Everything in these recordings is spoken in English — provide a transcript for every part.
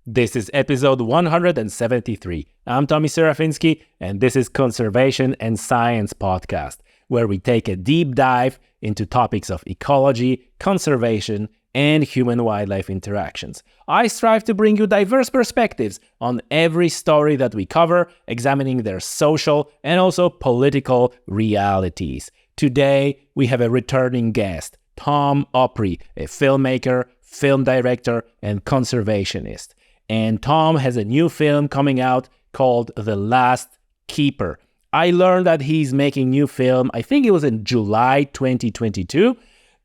This is episode 173. I'm Tommy Serafinsky, and this is Conservation and Science Podcast, where we take a deep dive into topics of ecology, conservation, and human-wildlife interactions. I strive to bring you diverse perspectives on every story that we cover, examining their social and also political realities. Today, we have a returning guest, Tom Opre, a filmmaker, film director, and conservationist. And Tom has a new film coming out called The Last Keeper. I learned that he's making new film, I think it was in July 2022.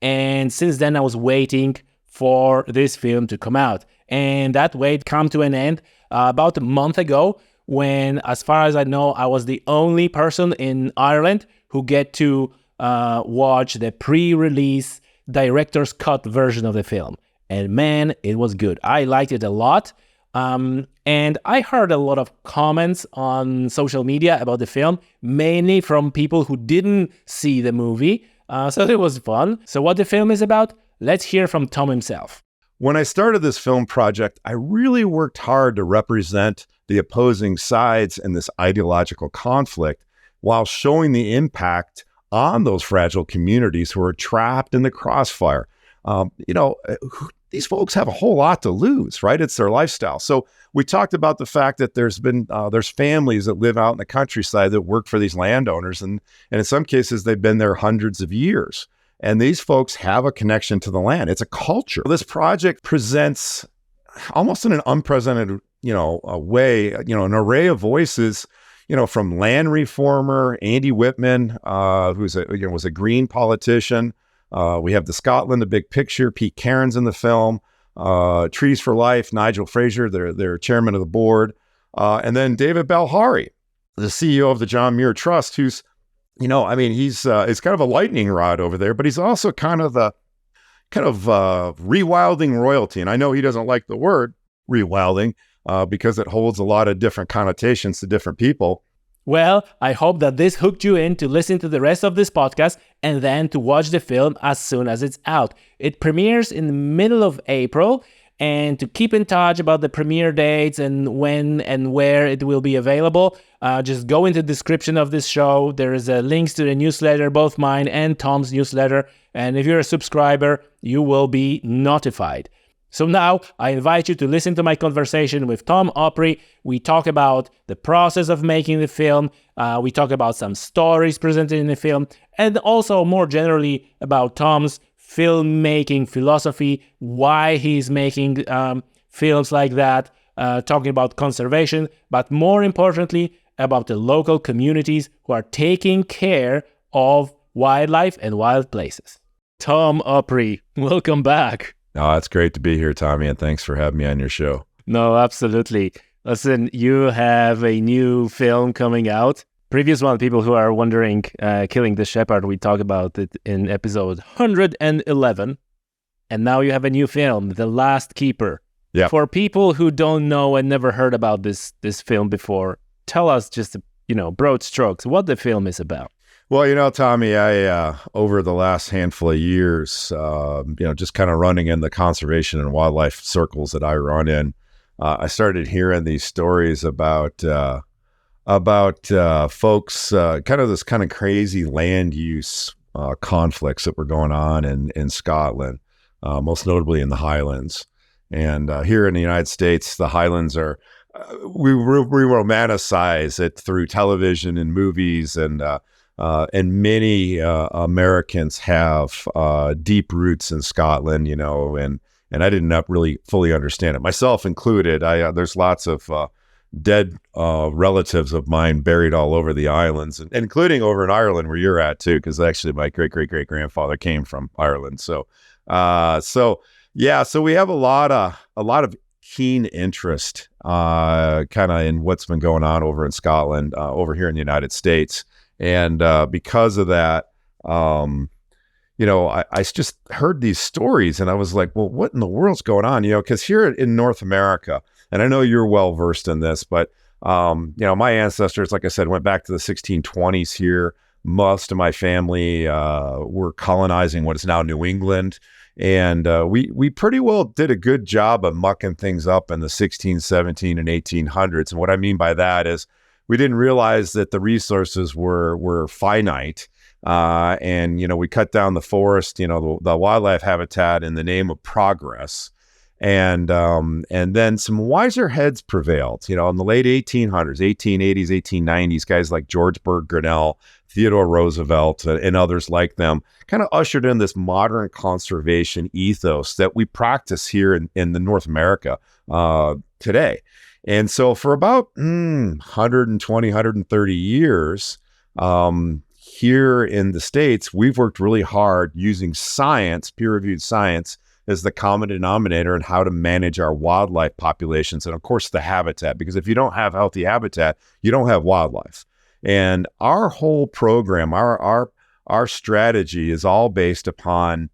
And since then, I was waiting for this film to come out. And that wait came to an end about a month ago when, as far as I know, I was the only person in Ireland who get to watch the pre-release director's cut version of the film. And man, it was good. I liked it a lot. And I heard a lot of comments on social media about the film, mainly from people who didn't see the movie. So it was fun. So what the film is about, let's hear from Tom himself. When I started this film project, I really worked hard to represent the opposing sides in this ideological conflict while showing the impact on those fragile communities who are trapped in the crossfire. These folks have a whole lot to lose, right? It's their lifestyle. So we talked about the fact that there's families that live out in the countryside that work for these landowners. And in some cases, they've been there hundreds of years. And these folks have a connection to the land. It's a culture. This project presents almost in an unprecedented, way, an array of voices, from land reformer Andy Whitman, who was a Green politician. We have the Scotland, the Big Picture, Pete Cairns in the film, Trees for Life, Nigel Fraser, their chairman of the board, and then David Balhari, the CEO of the John Muir Trust, who's, he's kind of a lightning rod over there, but he's also kind of rewilding royalty. And I know he doesn't like the word rewilding because it holds a lot of different connotations to different people. Well, I hope that this hooked you in to listen to the rest of this podcast and then to watch the film as soon as it's out. It premieres in the middle of April, and to keep in touch about the premiere dates and when and where it will be available, just go into the description of this show. There is links to the newsletter, both mine and Tom's newsletter, and if you're a subscriber, you will be notified. So now I invite you to listen to my conversation with Tom Opre. We talk about the process of making the film. We talk about some stories presented in the film, and also more generally about Tom's filmmaking philosophy, why he's making films like that, talking about conservation, but more importantly, about the local communities who are taking care of wildlife and wild places. Tom Opre, welcome back. Oh, it's great to be here, Tommy, and thanks for having me on your show. No, absolutely. Listen, you have a new film coming out. Previous one, people who are wondering, Killing the Shepherd, we talked about it in episode 111. And now you have a new film, The Last Keeper. Yeah. For people who don't know and never heard about this film before, tell us just, broad strokes, what the film is about. Well, Tommy, I, over the last handful of years, just kind of running in the conservation and wildlife circles that I run in, I started hearing these stories about folks, kind of this kind of crazy land use conflicts that were going on in Scotland, most notably in the Highlands. And here in the United States, the Highlands are, we romanticize it through television and movies, and many Americans have deep roots in Scotland, and I didn't really fully understand it, myself included. There's lots of dead relatives of mine buried all over the islands, including over in Ireland where you're at too, because actually my great-great-great-grandfather came from Ireland. So we have a lot of keen interest kind of in what's been going on over in Scotland, over here in the United States. And because of that, I just heard these stories and I was like, well, what in the world's going on? Because here in North America, and I know you're well versed in this, but, my ancestors, like I said, went back to the 1620s here. Most of my family were colonizing what is now New England. And we pretty well did a good job of mucking things up in the 16, 17, and 1800s. And what I mean by that is we didn't realize that the resources were finite. And, we cut down the forest, the wildlife habitat in the name of progress. And then some wiser heads prevailed, in the late 1800s, 1880s, 1890s, guys like George Bird Grinnell, Theodore Roosevelt, and others like them kind of ushered in this modern conservation ethos that we practice here in the North America today. And so for about 120, 130 years, here in the States, we've worked really hard using science, peer-reviewed science, as the common denominator in how to manage our wildlife populations. And of course, the habitat, because if you don't have healthy habitat, you don't have wildlife. And our whole program, our strategy is all based upon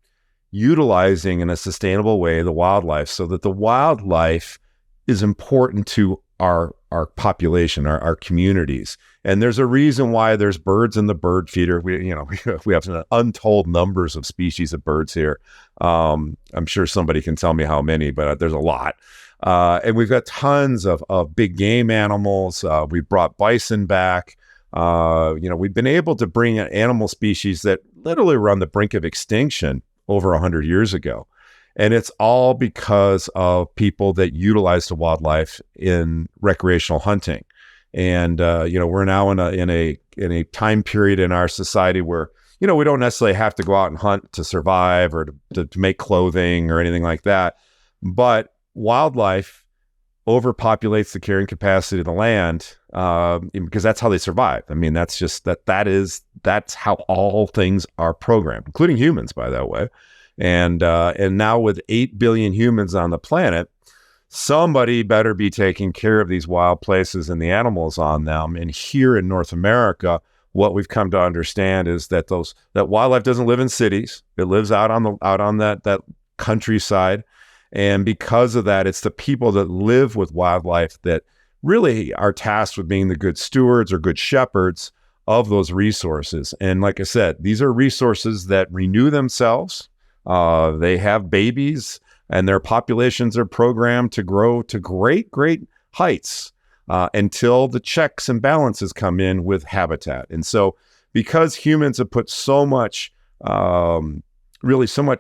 utilizing in a sustainable way the wildlife, so that the wildlife is important to our population, our communities. And there's a reason why there's birds in the bird feeder. We have untold numbers of species of birds here. I'm sure somebody can tell me how many, but there's a lot. And we've got tons of big game animals. We've brought bison back. We've been able to bring in animal species that literally were on the brink of extinction over 100 years ago. And it's all because of people that utilize the wildlife in recreational hunting. And, we're now in a time period in our society where, we don't necessarily have to go out and hunt to survive or to make clothing or anything like that. But wildlife overpopulates the carrying capacity of the land because that's how they survive. I mean, that's just that's how all things are programmed, including humans, by that way. And now with 8 billion humans on the planet, somebody better be taking care of these wild places and the animals on them. And here in North America, what we've come to understand is that that wildlife doesn't live in cities. It lives out on that countryside. And because of that, it's the people that live with wildlife that really are tasked with being the good stewards or good shepherds of those resources. And like I said, these are resources that renew themselves. They have babies, and their populations are programmed to grow to great, great heights until the checks and balances come in with habitat. And so because humans have put so much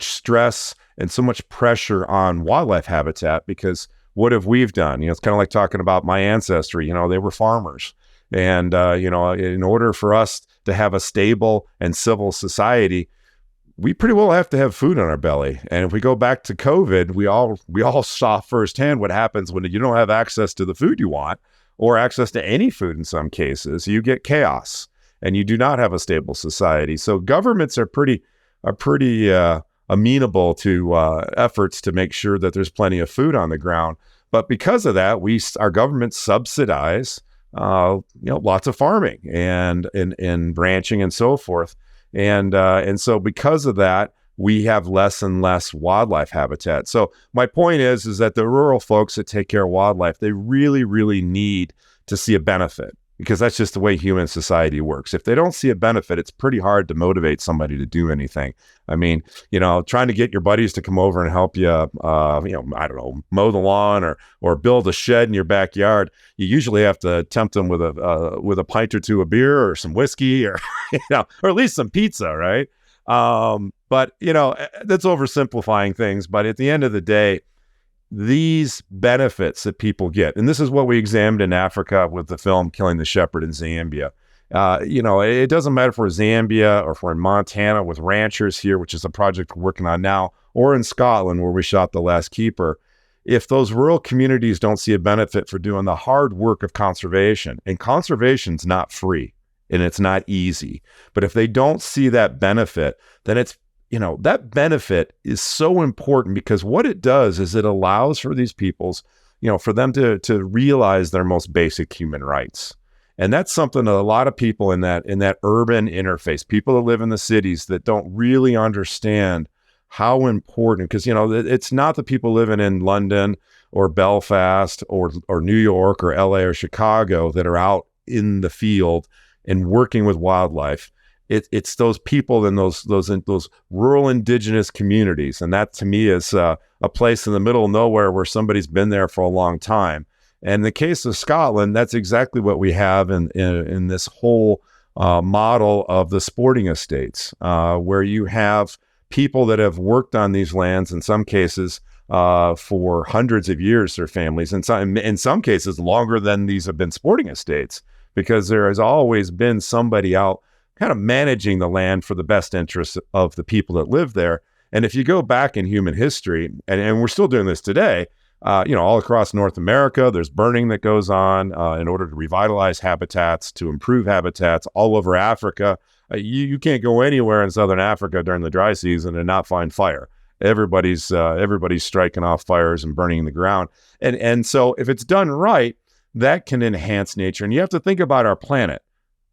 stress and so much pressure on wildlife habitat, because what have we done? It's kind of like talking about my ancestry. They were farmers. And, in order for us to have a stable and civil society, we pretty well have to have food on our belly. And if we go back to COVID, we all saw firsthand what happens when you don't have access to the food you want, or access to any food in some cases. You get chaos, and you do not have a stable society. So governments are pretty amenable to efforts to make sure that there's plenty of food on the ground. But because of that, our governments subsidize lots of farming and ranching and so forth. And so because of that, we have less and less wildlife habitat. So my point is that the rural folks that take care of wildlife, they really, really need to see a benefit, because that's just the way human society works. If they don't see a benefit, it's pretty hard to motivate somebody to do anything. I mean, trying to get your buddies to come over and help you, I don't know, mow the lawn or build a shed in your backyard, you usually have to tempt them with a pint or two of beer or some whiskey or, or at least some pizza, right? But that's oversimplifying things. But at the end of the day, these benefits that people get, and this is what we examined in Africa with the film Killing the Shepherd in Zambia. It doesn't matter if we're Zambia or if we're in Montana with ranchers here, which is a project we're working on now, or in Scotland where we shot The Last Keeper. If those rural communities don't see a benefit for doing the hard work of conservation, and conservation's not free and it's not easy, but if they don't see that benefit, then it's that benefit is so important, because what it does is it allows for these peoples, for them to realize their most basic human rights. And that's something that a lot of people in that urban interface, people that live in the cities that don't really understand how important, because, it's not the people living in London or Belfast or New York or LA or Chicago that are out in the field and working with wildlife. It's those people in those rural indigenous communities, and that to me is a place in the middle of nowhere where somebody's been there for a long time. And in the case of Scotland, that's exactly what we have in this whole model of the sporting estates, where you have people that have worked on these lands in some cases for hundreds of years, their families, and in some cases longer than these have been sporting estates, because there has always been somebody out kind of managing the land for the best interests of the people that live there. And if you go back in human history, and we're still doing this today, all across North America, there's burning that goes on in order to revitalize habitats, to improve habitats. All over Africa, you can't go anywhere in Southern Africa during the dry season and not find fire. Everybody's striking off fires and burning the ground. And so if it's done right, that can enhance nature. And you have to think about our planet.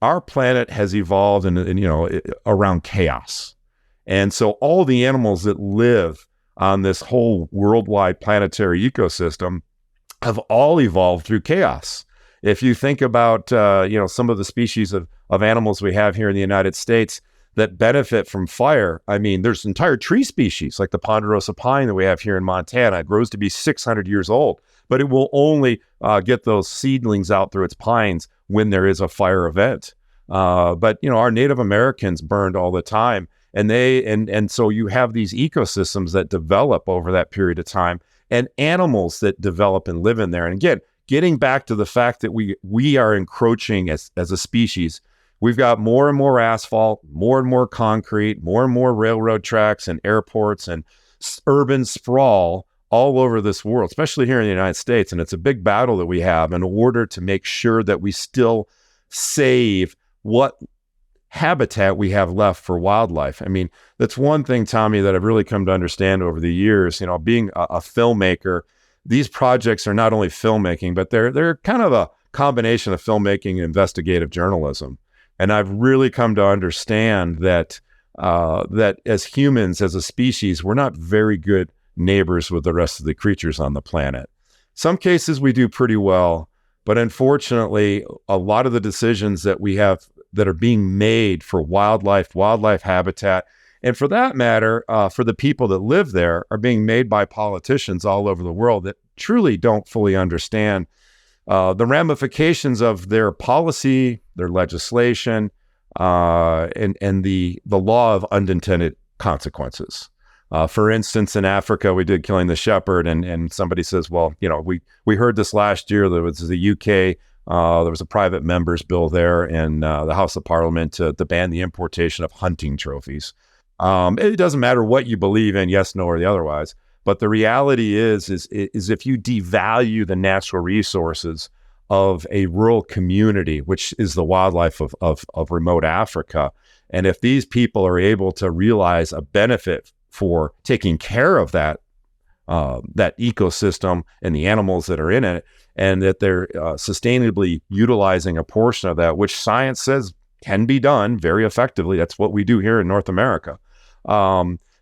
Our planet has evolved around chaos. And so all the animals that live on this whole worldwide planetary ecosystem have all evolved through chaos. If you think about, some of the species of animals we have here in the United States that benefit from fire, I mean, there's entire tree species like the ponderosa pine that we have here in Montana. It grows to be 600 years old, but it will only get those seedlings out through its pines when there is a fire event. But our Native Americans burned all the time, and so you have these ecosystems that develop over that period of time, and animals that develop and live in there. And again, getting back to the fact that we are encroaching as a species. We've got more and more asphalt, more and more concrete, more and more railroad tracks and airports and urban sprawl all over this world, especially here in the United States. And it's a big battle that we have in order to make sure that we still save what habitat we have left for wildlife. I mean, that's one thing, Tommy, that I've really come to understand over the years. Being a filmmaker, these projects are not only filmmaking, but they're kind of a combination of filmmaking and investigative journalism. And I've really come to understand that as humans, as a species, we're not very good neighbors with the rest of the creatures on the planet. Some cases we do pretty well, but unfortunately, a lot of the decisions that we have that are being made for wildlife habitat, and for that matter, for the people that live there, are being made by politicians all over the world that truly don't fully understand the ramifications of their policy, their legislation, and the law of unintended consequences. For instance, in Africa, we did Killing the Shepherd, and somebody says, well, we heard this last year. There was the UK, there was a private member's bill there in the House of Parliament to ban the importation of hunting trophies. It doesn't matter what you believe in, yes, no, or the otherwise. But the reality is if you devalue the natural resources of a rural community, which is the wildlife of remote Africa, and if these people are able to realize a benefit for taking care of that ecosystem and the animals that are in it, and that they're sustainably utilizing a portion of that, which science says can be done very effectively. That's what we do here in North America.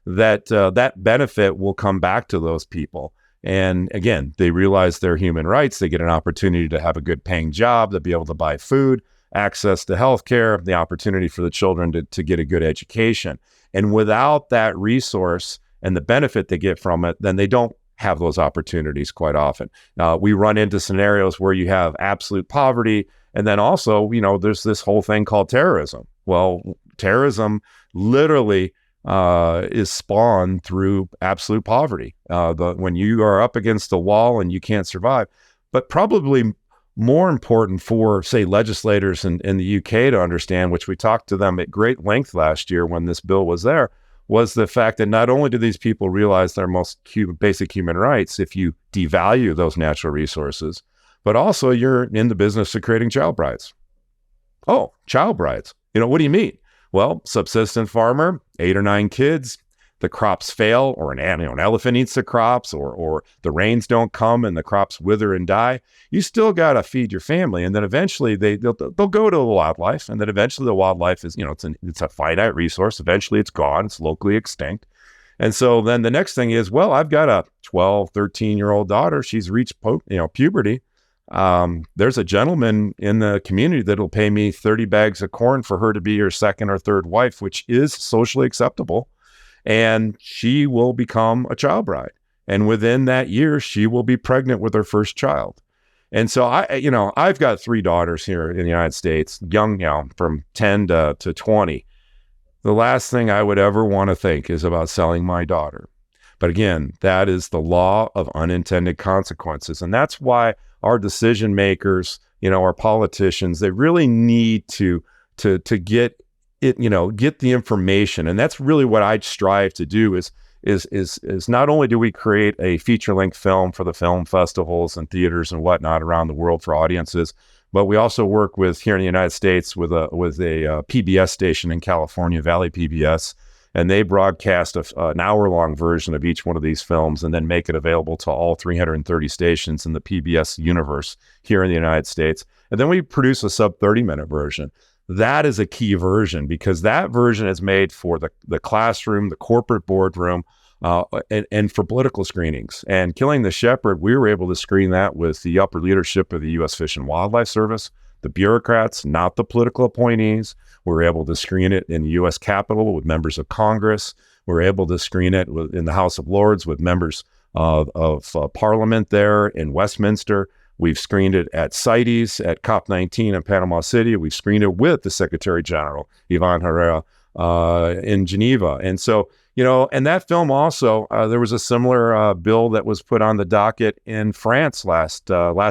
That benefit will come back to those people. And again, they realize their human rights. They get an opportunity to have a good paying job, to be able to buy food, access to healthcare, the opportunity for the children to get a good education. And without that resource and the benefit they get from it, then they don't have those opportunities quite often. We run into scenarios where you have absolute poverty. And then also, there's this whole thing called terrorism. Well, terrorism literally is spawned through absolute poverty. When you are up against the wall and you can't survive. But probably more important for, say, legislators in the UK to understand, which we talked to them at great length last year when this bill was there, was the fact that not only do these people realize their most basic human rights if you devalue those natural resources, but also you're in the business of creating child brides. Oh, child brides. What do you mean? Well, subsistence farmer, 8 or 9 kids, the crops fail, or an elephant eats the crops, or the rains don't come and the crops wither and die. You still got to feed your family. And then eventually they'll go to the wildlife. And then eventually the wildlife is, it's a finite resource. Eventually it's gone. It's locally extinct. And so then the next thing is, well, I've got a 12, 13-year-old daughter. She's reached puberty. There's a gentleman in the community that'll pay me 30 bags of corn for her to be your second or third wife, which is socially acceptable. And she will become a child bride. And within that year, she will be pregnant with her first child. And so I've got 3 daughters here in the United States, young, from 10 to 20. The last thing I would ever want to think is about selling my daughter. But again, that is the law of unintended consequences. And that's why our decision makers, our politicians, they really need to get it, get the information. And that's really what I strive to do is not only do we create a feature-length film for the film festivals and theaters and whatnot around the world for audiences, but we also work here in the United States with a PBS station in California, Valley PBS, and they broadcast an hour-long version of each one of these films and then make it available to all 330 stations in the PBS universe here in the United States. And then we produce a sub-30-minute version. That is a key version because that version is made for the classroom, the corporate boardroom, and for political screenings. And Killing the Shepherd, we were able to screen that with the upper leadership of the U.S. Fish and Wildlife Service, the bureaucrats, not the political appointees. We were able to screen it in the U.S. Capitol with members of Congress. We were able to screen it in the House of Lords with members of Parliament there in Westminster. We've screened it at CITES, at COP19 in Panama City. We've screened it with the Secretary General, Yvonne Herrera, in Geneva. And so, and that film also, there was a similar bill that was put on the docket in France last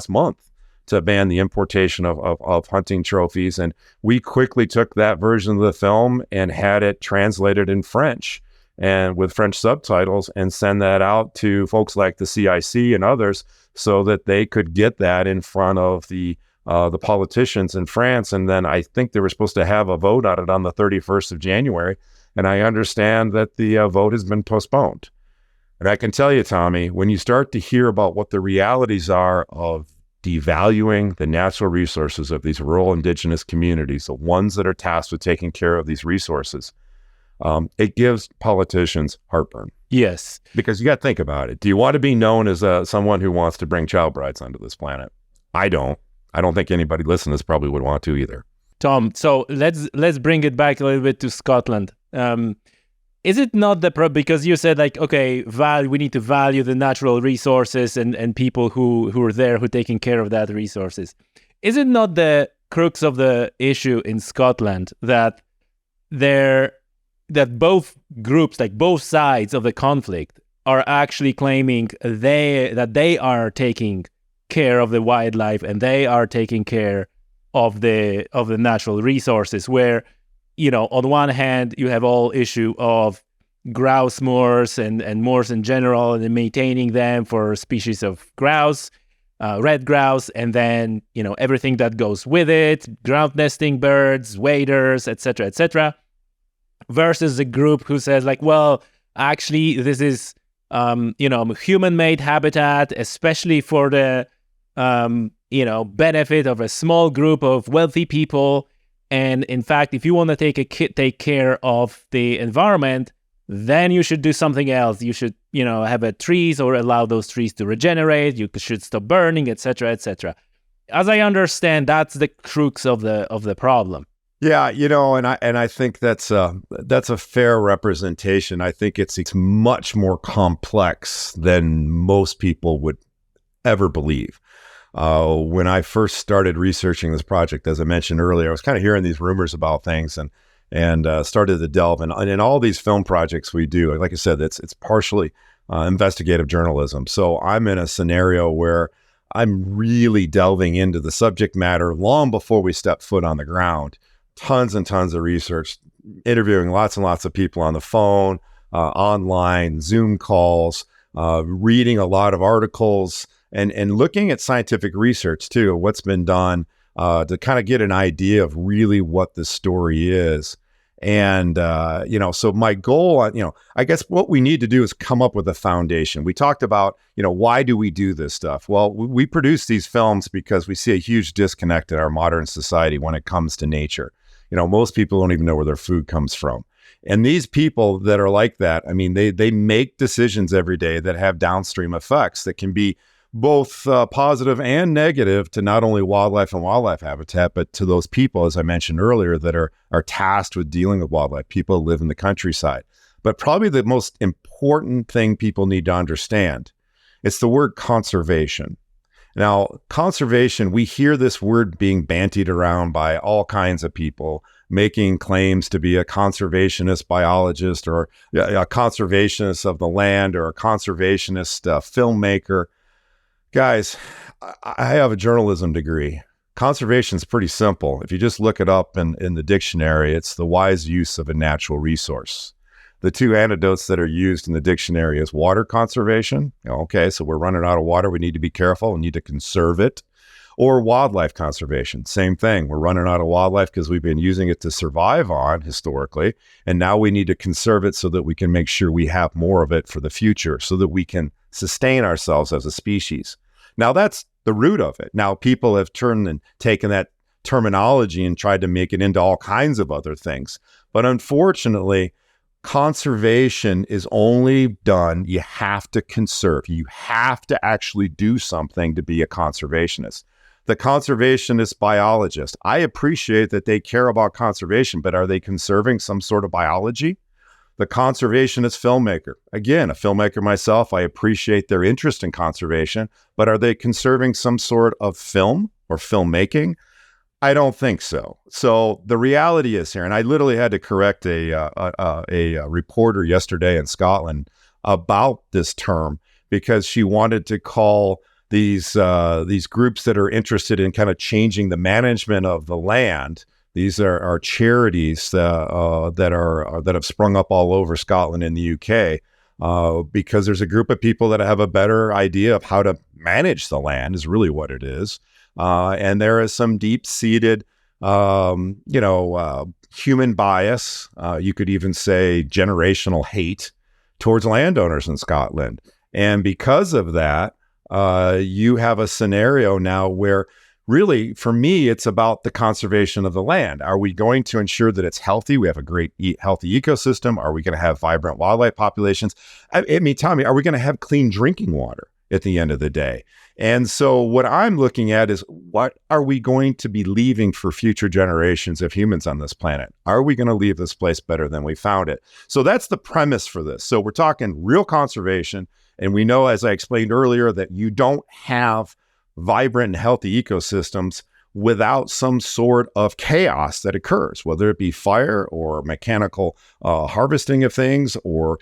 month to ban the importation of hunting trophies. And we quickly took that version of the film and had it translated in French and with French subtitles and send that out to folks like the CIC and others so that they could get that in front of the politicians in France. And then I think they were supposed to have a vote on it on the 31st of January. And I understand that the vote has been postponed. And I can tell you, Tommy, when you start to hear about what the realities are of devaluing the natural resources of these rural indigenous communities, the ones that are tasked with taking care of these resources, it gives politicians heartburn. Yes. Because you got to think about it. Do you want to be known as someone who wants to bring child brides onto this planet? I don't. I don't think anybody listening to this probably would want to either. Tom, so let's bring it back a little bit to Scotland. Is it not because you said okay, we need to value the natural resources and people who are there, who are taking care of that resources. Is it not the crux of the issue in Scotland that both groups, both sides of the conflict, are actually claiming that they are taking care of the wildlife and they are taking care of the natural resources, where on one hand you have all issue of grouse moors and moors in general and maintaining them for species of grouse, red grouse, and then everything that goes with it, ground nesting birds, waders, etc., versus the group who says well, actually this is human-made habitat, especially for the benefit of a small group of wealthy people. And in fact, if you want to take care of the environment, then you should do something else. You should, have trees or allow those trees to regenerate. You should stop burning, etc., etc. As I understand, that's the crux of the problem. Yeah, and I think that's a fair representation. I think it's much more complex than most people would ever believe. When I first started researching this project, as I mentioned earlier, I was kind of hearing these rumors about things and started to delve. And in all these film projects we do, like I said, it's partially investigative journalism. So I'm in a scenario where I'm really delving into the subject matter long before we step foot on the ground. Tons and tons of research, interviewing lots and lots of people on the phone, online, Zoom calls, reading a lot of articles, and looking at scientific research too, what's been done to kind of get an idea of really what the story is. And, so my goal, I guess what we need to do is come up with a foundation. We talked about, why do we do this stuff? Well, we produce these films because we see a huge disconnect in our modern society when it comes to nature. Most people don't even know where their food comes from. And these people that are like that, I mean, they make decisions every day that have downstream effects that can be both positive and negative to not only wildlife and wildlife habitat, but to those people, as I mentioned earlier, that are tasked with dealing with wildlife, people who live in the countryside. But probably the most important thing people need to understand, it's the word conservation. Now, conservation, we hear this word being bandied around by all kinds of people, making claims to be a conservationist biologist or a conservationist of the land or a conservationist filmmaker. Guys, I have a journalism degree. Conservation is pretty simple. If you just look it up in the dictionary, it's the wise use of a natural resource. The two antidotes that are used in the dictionary is water conservation. Okay, so we're running out of water. We need to be careful. We need to conserve it. Or wildlife conservation. Same thing. We're running out of wildlife because we've been using it to survive on historically. And now we need to conserve it so that we can make sure we have more of it for the future so that we can sustain ourselves as a species. Now, that's the root of it. Now, people have turned and taken that terminology and tried to make it into all kinds of other things. But unfortunately, conservation is only done, you have to conserve. You have to actually do something to be a conservationist. The conservationist biologist, I appreciate that they care about conservation, but are they conserving some sort of biology? The conservationist filmmaker, again, a filmmaker myself, I appreciate their interest in conservation, but are they conserving some sort of film or filmmaking? I don't think so. So the reality is here, and I literally had to correct a reporter yesterday in Scotland about this term because she wanted to call these groups that are interested in kind of changing the management of the land. These are charities that have sprung up all over Scotland and the UK because there's a group of people that have a better idea of how to manage the land is really what it is. And there is some deep-seated, human bias. You could even say generational hate towards landowners in Scotland. And because of that, you have a scenario now where really, for me, it's about the conservation of the land. Are we going to ensure that it's healthy? We have a great, healthy ecosystem. Are we going to have vibrant wildlife populations? Tell me, are we going to have clean drinking water at the end of the day? And so what I'm looking at is what are we going to be leaving for future generations of humans on this planet? Are we going to leave this place better than we found it? So that's the premise for this. So we're talking real conservation. And we know, as I explained earlier, that you don't have vibrant and healthy ecosystems without some sort of chaos that occurs, whether it be fire or mechanical harvesting of things or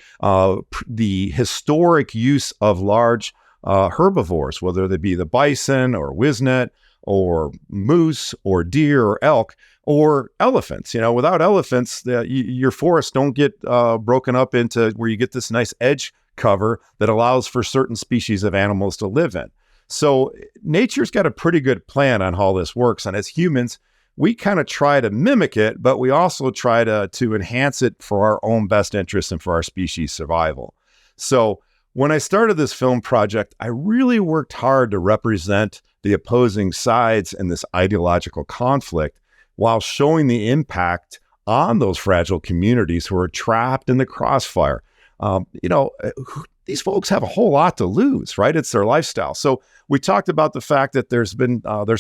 the historic use of large herbivores, whether they be the bison or wisnet or moose or deer or elk or elephants. Without elephants, your forests don't get broken up into where you get this nice edge cover that allows for certain species of animals to live in. So nature's got a pretty good plan on how this works. And as humans, we kind of try to mimic it, but we also try to enhance it for our own best interest and for our species survival. So when I started this film project, I really worked hard to represent the opposing sides in this ideological conflict while showing the impact on those fragile communities who are trapped in the crossfire. These folks have a whole lot to lose, right? It's their lifestyle. So we talked about the fact that there's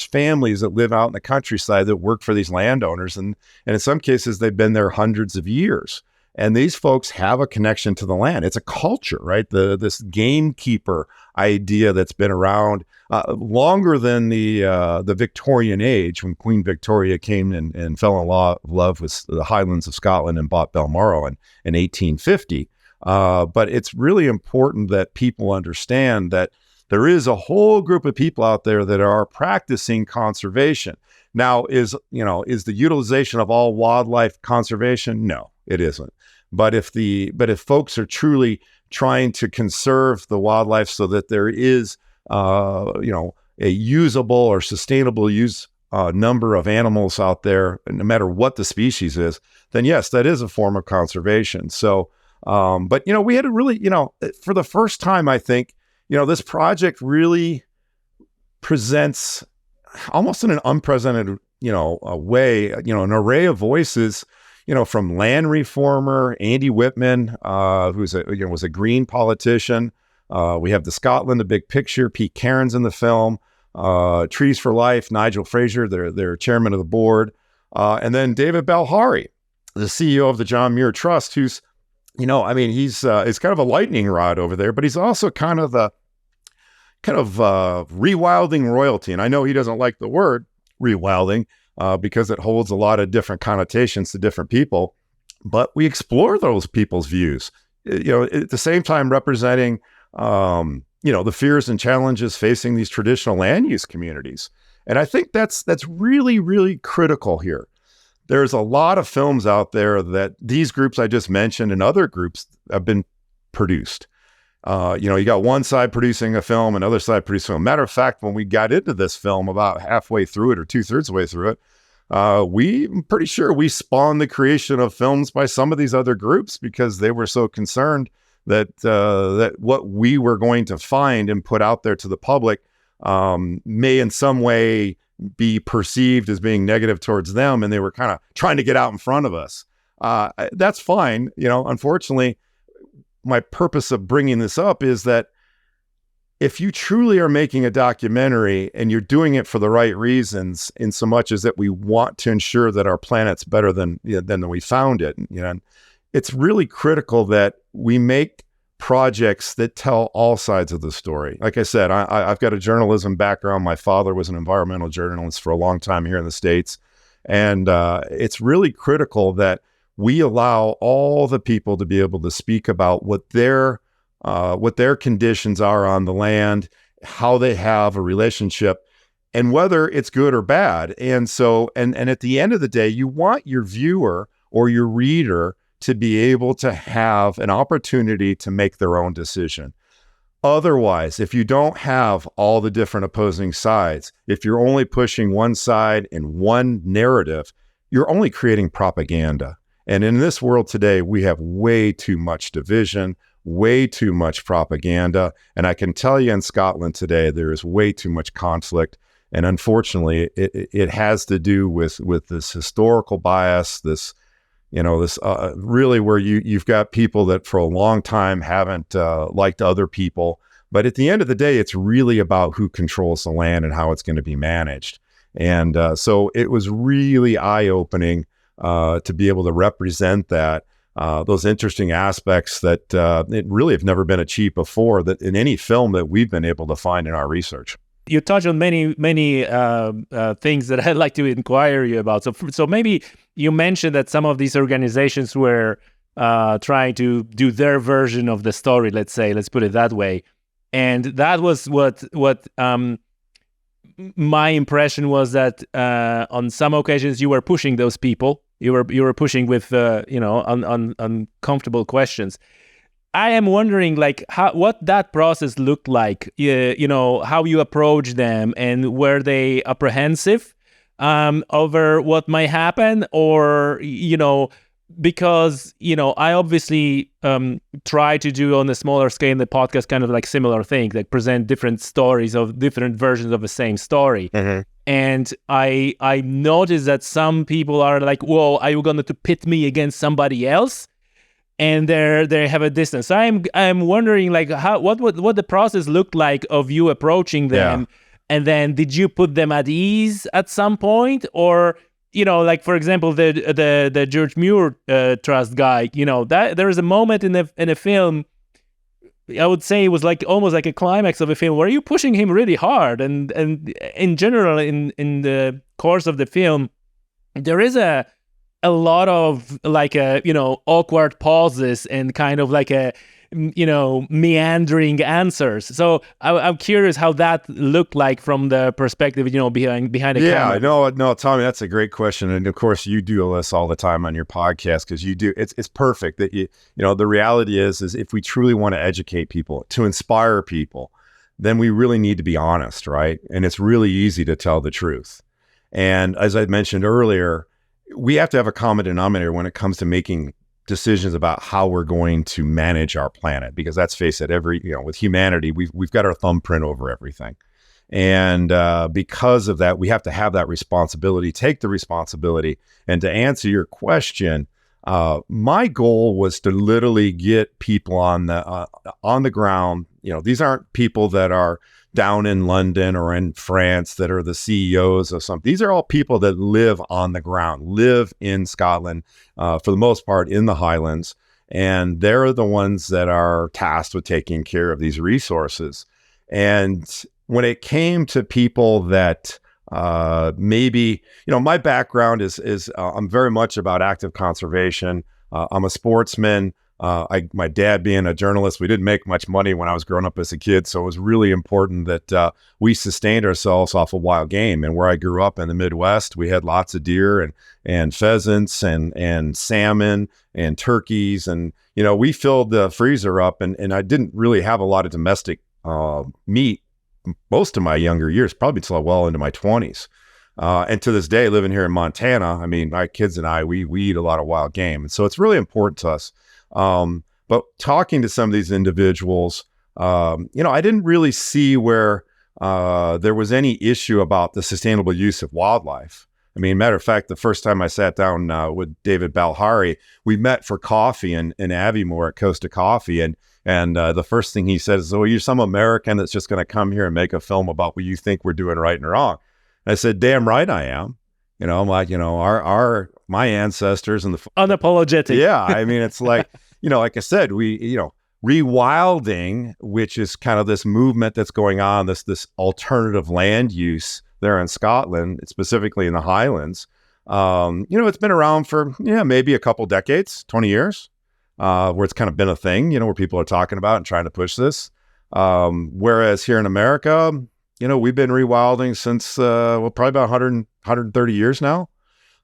families that live out in the countryside that work for these landowners, and in some cases they've been there hundreds of years. And these folks have a connection to the land. It's a culture, right? This gamekeeper idea that's been around longer than the Victorian age, when Queen Victoria came and fell in love with the Highlands of Scotland and bought Balmoral in 1850. But it's really important that people understand that there is a whole group of people out there that are practicing conservation. Now, is the utilization of all wildlife conservation? No, it isn't. But if folks are truly trying to conserve the wildlife so that there is, a usable or sustainable use number of animals out there, no matter what the species is, then yes, that is a form of conservation. So, but we had to really, for the first time, I think, this project really presents almost in an unprecedented, way, an array of voices, from land reformer Andy Whitman, who's was a Green politician, We have the Scotland, the Big Picture. Pete Cairns in the film. Trees for Life. Nigel Fraser, their chairman of the board, and then David Balhari, the CEO of the John Muir Trust, who's, he's kind of a lightning rod over there, but he's also kind of rewilding royalty. And I know he doesn't like the word rewilding because it holds a lot of different connotations to different people, but we explore those people's views, at the same time representing, the fears and challenges facing these traditional land use communities. And I think that's really, really critical here. There's a lot of films out there that these groups I just mentioned and other groups have been produced. You got one side producing a film, another side producing a film. Matter of fact, when we got into this film about halfway through it or 2/3 of the way through it, I'm pretty sure we spawned the creation of films by some of these other groups because they were so concerned that what we were going to find and put out there to the public may in some way be perceived as being negative towards them, and they were kind of trying to get out in front of us. That's fine. Unfortunately, my purpose of bringing this up is that if you truly are making a documentary and you're doing it for the right reasons, in so much as that we want to ensure that our planet's better than we found it, it's really critical that we make projects that tell all sides of the story. Like I said, I've got a journalism background. My father was an environmental journalist for a long time here in the States. And it's really critical that we allow all the people to be able to speak about what their conditions are on the land, how they have a relationship, and whether it's good or bad. And so, and at the end of the day, you want your viewer or your reader to be able to have an opportunity to make their own decision. Otherwise, if you don't have all the different opposing sides, if you're only pushing one side and one narrative, you're only creating propaganda. And in this world today, we have way too much division, way too much propaganda. And I can tell you in Scotland today, there is way too much conflict. And unfortunately, it has to do with this historical bias, this really where you've got people that for a long time haven't liked other people. But at the end of the day, it's really about who controls the land and how it's going to be managed. And so it was really eye-opening to be able to represent that, those interesting aspects that it really have never been achieved before that in any film that we've been able to find in our research. You touch on many things that I'd like to inquire you about. So maybe you mentioned that some of these organizations were trying to do their version of the story. Let's put it that way, and that was what my impression was, that on some occasions you were pushing those people. You were pushing with uncomfortable questions. I am wondering, what that process looked like. How you approach them, and were they apprehensive over what might happen, or because I obviously try to do on a smaller scale in the podcast kind of like similar things, like present different stories of different versions of the same story. Mm-hmm. And I noticed that some people are like, "Whoa, are you going to pit me against somebody else?" And they have a distance. So I'm wondering, what the process looked like of you approaching them, and then did you put them at ease at some point, or for example, the George Muir Trust guy, that there is a moment in a film, I would say it was almost like a climax of a film where you're pushing him really hard, and in general in the course of the film, there is a lot of awkward pauses and kind of meandering answers. So I'm curious how that looked like from the perspective, behind the camera. Yeah, no, Tommy, that's a great question. And of course you do this all the time on your podcast, because you do, it's perfect that the reality is if we truly want to educate people, to inspire people, then we really need to be honest, right? And it's really easy to tell the truth. And as I mentioned earlier, we have to have a common denominator when it comes to making decisions about how we're going to manage our planet, because let's face it, with humanity, we've got our thumbprint over everything. And because of that, we have to have that responsibility, take the responsibility. And to answer your question, My goal was to literally get people on the ground. These aren't people that are down in London or in France that are the CEOs of something. These are all people that live on the ground, live in Scotland, for the most part in the Highlands. And they're the ones that are tasked with taking care of these resources. And when it came to people that maybe, my background is I'm very much about active conservation. I'm a sportsman. My dad being a journalist, we didn't make much money when I was growing up as a kid. So it was really important that we sustained ourselves off of wild game. And where I grew up in the Midwest, we had lots of deer and pheasants and salmon and turkeys. And, we filled the freezer up and I didn't really have a lot of domestic meat most of my younger years, probably till well into my 20s. And to this day, living here in Montana, I mean, my kids and I, we eat a lot of wild game. And so it's really important to us. But talking to some of these individuals, I didn't really see where there was any issue about the sustainable use of wildlife. I mean, matter of fact, the first time I sat down with David Balhari, we met for coffee in Aviemore at Costa Coffee. And the first thing he said is, "Oh, you're some American that's just going to come here and make a film about what you think we're doing right and wrong." And I said, "Damn right I am." I'm like, my ancestors and the unapologetic. Yeah, I mean, it's like, like I said, rewilding, which is kind of this movement that's going on, this alternative land use there in Scotland, specifically in the Highlands. It's been around for maybe a couple decades, 20 years. Where it's kind of been a thing, where people are talking about and trying to push this. Whereas here in America, we've been rewilding since, probably about 130 years now.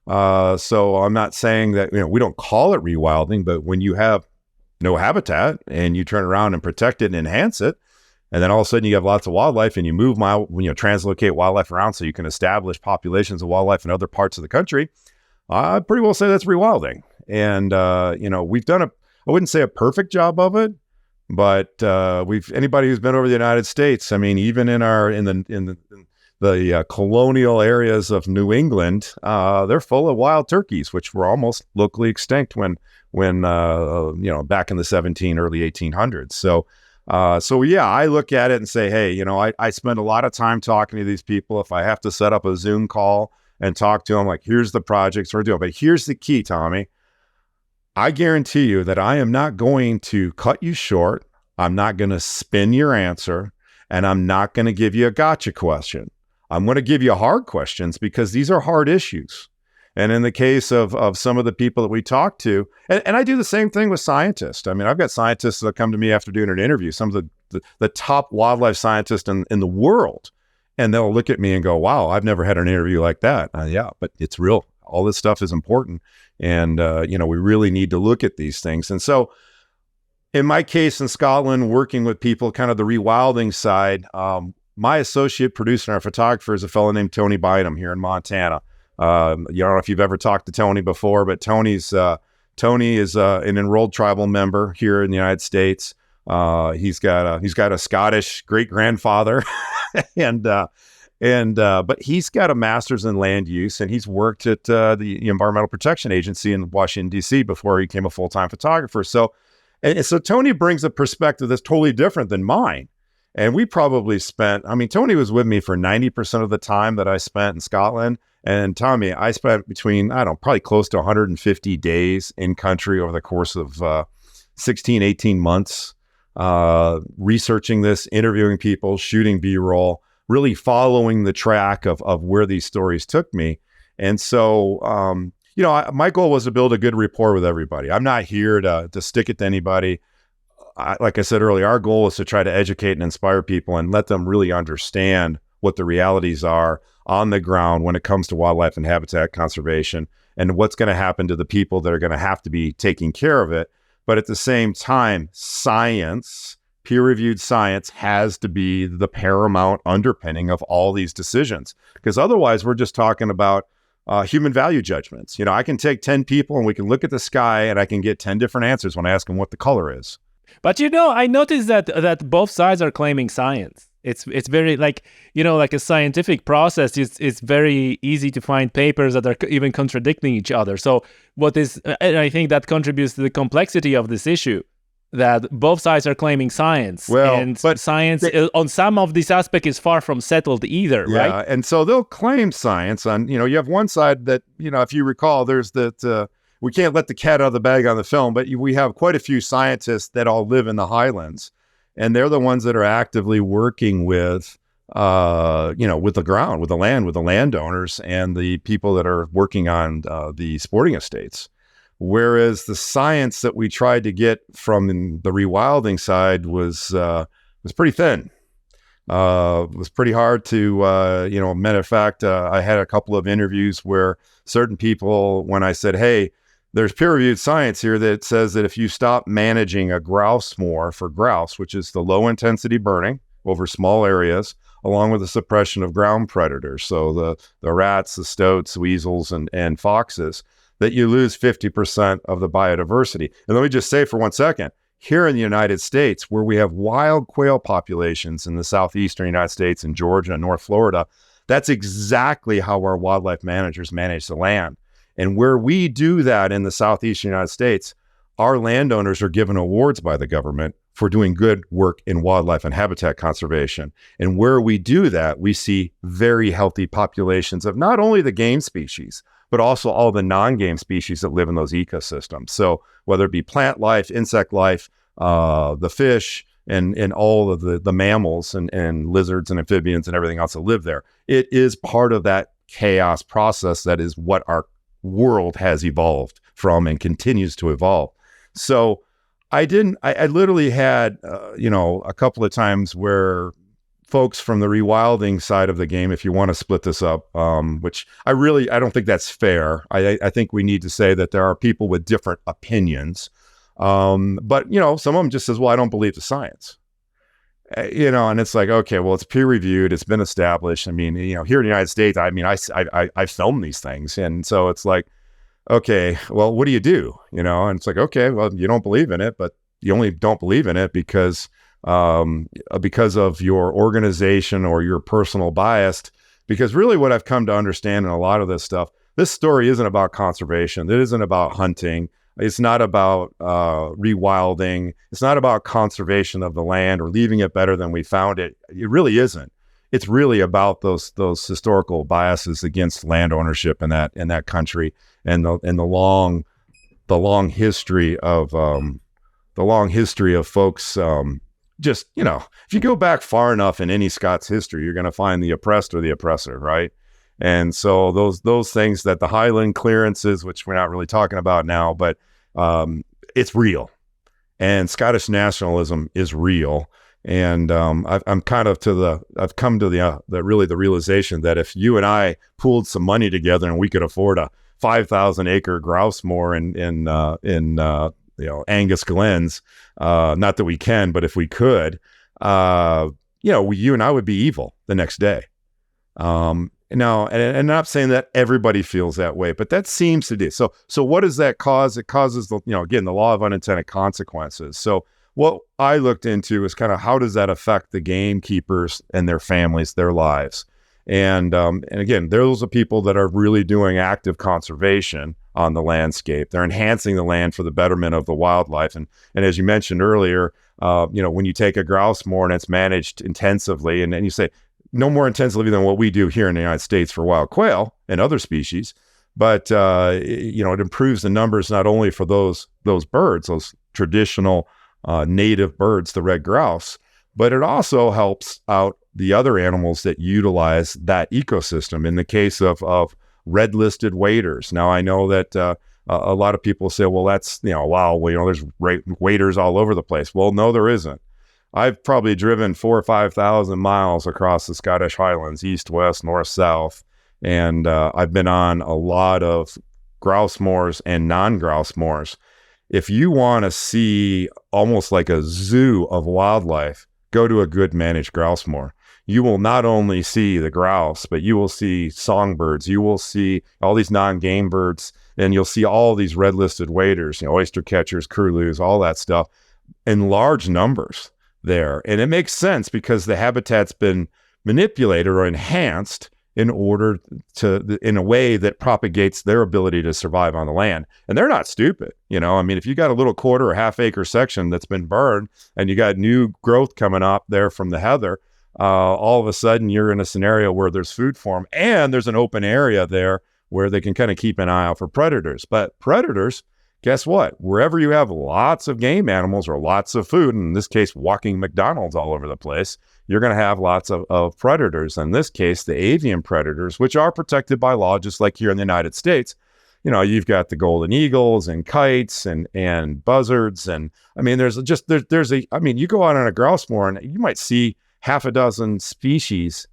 So I'm not saying that, we don't call it rewilding, but when you have no habitat and you turn around and protect it and enhance it, and then all of a sudden you have lots of wildlife and you move, translocate wildlife around so you can establish populations of wildlife in other parts of the country, I'd pretty well say that's rewilding. And, we've done I wouldn't say a perfect job of it, but anybody who's been over the United States, I mean, even in the colonial areas of New England, they're full of wild turkeys, which were almost locally extinct when back in the early 1800s. So I look at it and say, hey, I spend a lot of time talking to these people. If I have to set up a Zoom call and talk to them, like, here's the projects we're doing. But here's the key, Tommy. I guarantee you that I am not going to cut you short. I'm not going to spin your answer, and I'm not going to give you a gotcha question. I'm going to give you hard questions because these are hard issues. And in the case of some of the people that we talk to, and I do the same thing with scientists. I mean, I've got scientists that come to me after doing an interview, some of the top wildlife scientists in the world, and they'll look at me and go, wow, I've never had an interview like that. Yeah, but it's real. All this stuff is important. And, we really need to look at these things. And so in my case in Scotland, working with people, kind of the rewilding side, my associate producer and our photographer is a fellow named Tony Bynum here in Montana. I don't know if you've ever talked to Tony before, but Tony is an enrolled tribal member here in the United States. He's got a Scottish great grandfather but he's got a master's in land use, and he's worked at the Environmental Protection Agency in Washington, D.C. before he became a full-time photographer. So Tony brings a perspective that's totally different than mine. And we probably Tony was with me for 90% of the time that I spent in Scotland. And Tommy, I spent between, probably close to 150 days in country over the course of 16, 18 months, researching this, interviewing people, shooting B-roll, really following the track of where these stories took me. And so, my goal was to build a good rapport with everybody. I'm not here to stick it to anybody. Like I said earlier, our goal is to try to educate and inspire people and let them really understand what the realities are on the ground when it comes to wildlife and habitat conservation and what's going to happen to the people that are going to have to be taking care of it. But at the same time, science, peer-reviewed science, has to be the paramount underpinning of all these decisions, because otherwise we're just talking about human value judgments. I can take 10 people and we can look at the sky and I can get 10 different answers when I ask them what the color is. But I noticed that both sides are claiming science. It's very like, like a scientific process. It's very easy to find papers that are even contradicting each other. So and I think that contributes to the complexity of this issue, that both sides are claiming science, but science on some of this aspect is far from settled either, right? Yeah, and so they'll claim science on, you have one side that, if you recall, there's that, we can't let the cat out of the bag on the film, but we have quite a few scientists that all live in the highlands, and they're the ones that are actively working with, with the ground, with the land, with the landowners and the people that are working on the sporting estates. Whereas the science that we tried to get from the rewilding side was pretty thin. It was pretty hard to, matter of fact, I had a couple of interviews where certain people, when I said, hey, there's peer-reviewed science here that says that if you stop managing a grouse moor for grouse, which is the low-intensity burning over small areas, along with the suppression of ground predators, so the rats, the stoats, weasels, and foxes, that you lose 50% of the biodiversity. And let me just say for 1 second, here in the United States, where we have wild quail populations in the southeastern United States, in Georgia and North Florida, that's exactly how our wildlife managers manage the land. And where we do that in the southeastern United States, our landowners are given awards by the government for doing good work in wildlife and habitat conservation. And where we do that, we see very healthy populations of not only the game species, but also all the non-game species that live in those ecosystems. So whether it be plant life, insect life, the fish, and all of the mammals and lizards and amphibians and everything else that live there, it is part of that chaos process that is what our world has evolved from and continues to evolve. So I literally had, a couple of times where folks from the rewilding side of the game, if you want to split this up, which I don't think that's fair. I think we need to say that there are people with different opinions. But, some of them just says, well, I don't believe the science. And it's like, okay, well, it's peer reviewed. It's been established. I mean, here in the United States, I film these things. And so it's like, okay, well, what do you do? And it's like, okay, well, you don't believe in it, but you only don't believe in it because of your organization or your personal bias. Because really what I've come to understand in a lot of this stuff, this story isn't about conservation. It isn't about hunting. It's not about rewilding. It's not about conservation of the land or leaving it better than we found it. It really isn't. It's really about those historical biases against land ownership in that country, and the long history of folks. Just, if you go back far enough in any Scots history, you're going to find the oppressed or the oppressor, right? And so those things that the Highland clearances, which we're not really talking about now, but it's real, and Scottish nationalism is real. And I've come to the realization that if you and I pooled some money together and we could afford a 5,000 acre grouse moor in Angus Glens, not that we can, but if we could, you and I would be evil the next day. Now, and I'm not saying that everybody feels that way, but that seems to do. So what does that cause? It causes the law of unintended consequences. So what I looked into is kind of how does that affect the gamekeepers and their families, their lives. And again, those are people that are really doing active conservation on the landscape. They're enhancing the land for the betterment of the wildlife. And as you mentioned earlier, when you take a grouse moor and it's managed intensively, and you say no more intensively than what we do here in the United States for wild quail and other species, but it improves the numbers not only for those birds, those traditional native birds, the red grouse, but it also helps out the other animals that utilize that ecosystem. In the case of red-listed waders. Now, I know that a lot of people say, well, that's, there's waders all over the place. Well, no, there isn't. I've probably driven 4,000 or 5,000 miles across the Scottish Highlands, east, west, north, south. And I've been on a lot of grouse moors and non-grouse moors. If you want to see almost like a zoo of wildlife, go to a good managed grouse moor. You will not only see the grouse, but you will see songbirds. You will see all these non-game birds, and you'll see all these red-listed waders, oyster catchers, curlews, all that stuff in large numbers there. And it makes sense because the habitat's been manipulated or enhanced in order to, in a way that propagates their ability to survive on the land. And they're not stupid. I mean, if you got a little quarter or half acre section that's been burned and you got new growth coming up there from the heather, all of a sudden you're in a scenario where there's food for them and there's an open area there where they can kind of keep an eye out for predators. But predators, guess what? Wherever you have lots of game animals or lots of food, in this case, walking McDonald's all over the place, you're going to have lots of predators. In this case, the avian predators, which are protected by law, just like here in the United States. You've got the golden eagles and kites and buzzards. And I mean, you go out on a grouse moor and you might see half a dozen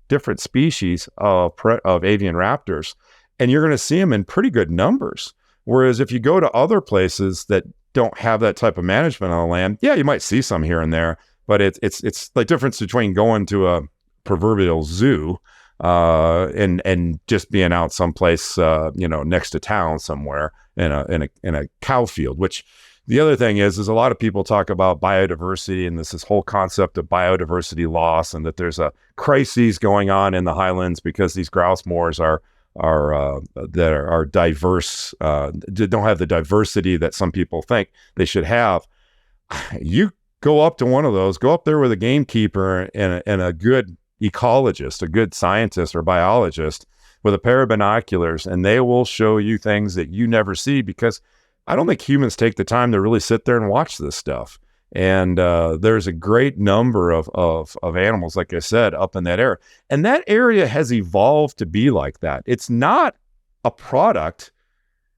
different species of avian raptors, and you're going to see them in pretty good numbers. Whereas if you go to other places that don't have that type of management on the land, yeah, you might see some here and there, but it's the difference between going to a proverbial zoo and just being out someplace next to town somewhere in a cow field. Which the other thing is a lot of people talk about biodiversity and this whole concept of biodiversity loss, and that there's a crisis going on in the highlands because these grouse moors are diverse, don't have the diversity that some people think they should have. You go up to one of those, go up there with a gamekeeper and a good ecologist, a good scientist or biologist with a pair of binoculars, and they will show you things that you never see, because I don't think humans take the time to really sit there and watch this stuff. And there's a great number of animals, like I said, up in that area. And that area has evolved to be like that. It's not a product.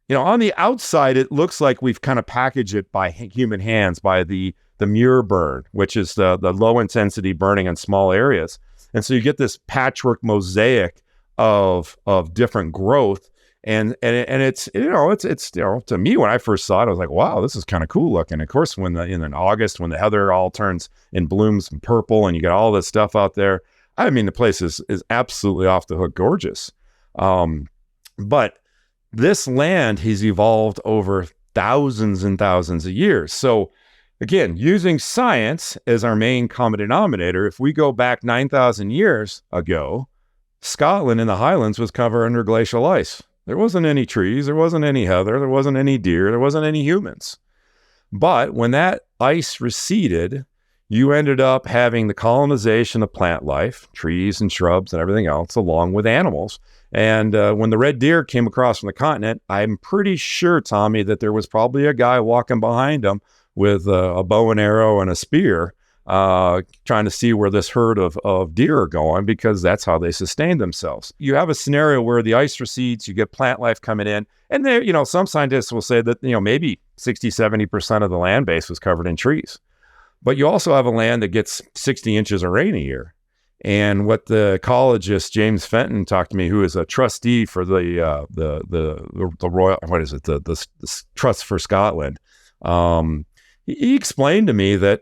On the outside, it looks like we've kind of packaged it by human hands, by the muir burn, which is the low intensity burning in small areas. And so you get this patchwork mosaic of different growth. And it's to me, when I first saw it, I was like, wow, this is kind of cool looking. Of course, in August, when the heather all turns and blooms purple and you get all this stuff out there, I mean, the place is absolutely off the hook gorgeous. But this land has evolved over thousands and thousands of years. So again, using science as our main common denominator, if we go back 9,000 years ago, Scotland in the Highlands was covered under glacial ice. There wasn't any trees, there wasn't any heather, there wasn't any deer, there wasn't any humans. But when that ice receded, you ended up having the colonization of plant life, trees and shrubs and everything else, along with animals. And when the red deer came across from the continent, I'm pretty sure, Tommy, that there was probably a guy walking behind them with a bow and arrow and a spear, trying to see where this herd of deer are going, because that's how they sustain themselves. You have a scenario where the ice recedes, you get plant life coming in, and there, some scientists will say that, maybe 60, 70% of the land base was covered in trees. But you also have a land that gets 60 inches of rain a year. And what the ecologist James Fenton talked to me, who is a trustee for the Royal, the Trust for Scotland, he explained to me that,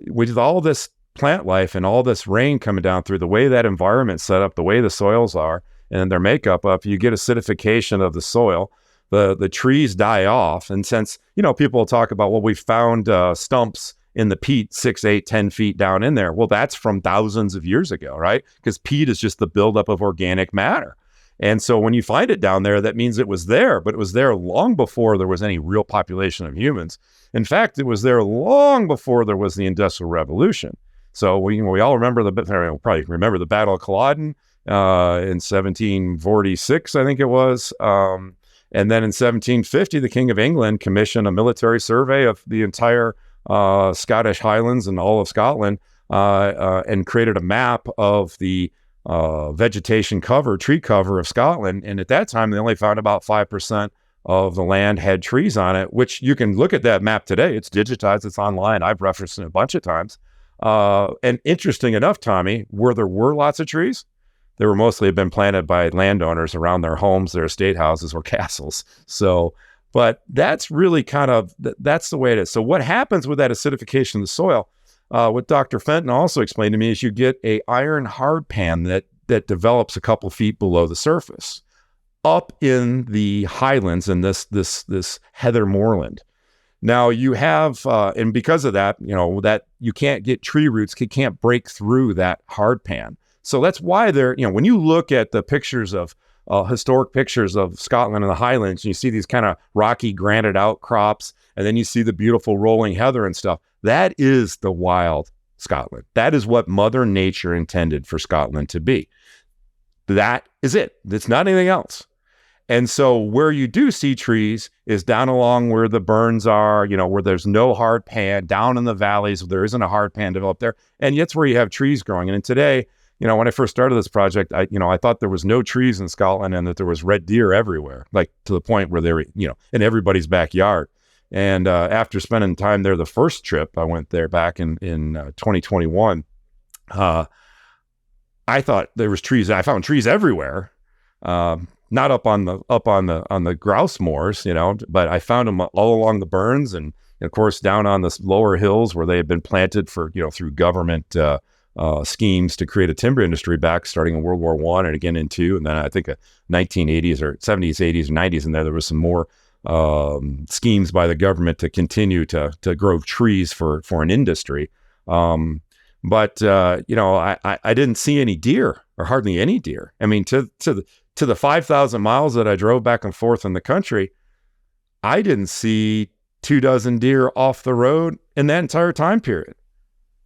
with all this plant life and all this rain coming down through, the way that environment's set up, the way the soils are and their makeup up, you get acidification of the soil. The trees die off. And since, people talk about, well, we found stumps in the peat 6, 8, 10 feet down in there. Well, that's from thousands of years ago, right? Because peat is just the buildup of organic matter. And so when you find it down there, that means it was there, but it was there long before there was any real population of humans. In fact, it was there long before there was the Industrial Revolution. So we all probably remember the Battle of Culloden in 1746, I think it was. And then in 1750, the King of England commissioned a military survey of the entire Scottish Highlands and all of Scotland, and created a map of the tree cover of Scotland. And at that time, they only found about 5% of the land had trees on it, which you can look at that map today. It's digitized, it's online. I've referenced it a bunch of times. And interesting enough, Tommy, where there were lots of trees, they were mostly have been planted by landowners around their homes, their estate houses or castles. So, but that's really that's the way it is. So what happens with that acidification of the soil, what Dr. Fenton also explained to me, is you get a iron hardpan that develops a couple feet below the surface up in the highlands in this heather moorland. Now you have, and because of that, that you can't get tree roots, can't break through that hard pan. So that's why when you look at the pictures of historic pictures of Scotland and the Highlands, you see these kind of rocky granite outcrops, and then you see the beautiful rolling heather and stuff. That is the wild Scotland. That is what Mother Nature intended for Scotland to be. That is it. It's not anything else. And so where you do see trees is down along where the burns are, where there's no hard pan, down in the valleys, there isn't a hard pan developed there. And that's where you have trees growing. And today, when I first started this project, I thought there was no trees in Scotland and that there was red deer everywhere, like to the point where they were, in everybody's backyard. And after spending time there, the first trip I went there back in 2021, I thought there was trees. I found trees everywhere. Not up on the grouse moors, but I found them all along the burns and of course down on the lower hills where they had been planted for, through government schemes to create a timber industry back starting in World War I and again in II. And then I think 1980s or 70s, 80s, and 90s in there was some more schemes by the government to continue to grow trees for an industry. But I didn't see any deer or hardly any deer. I mean, to the 5,000 miles that I drove back and forth in the country, I didn't see 24 deer off the road in that entire time period.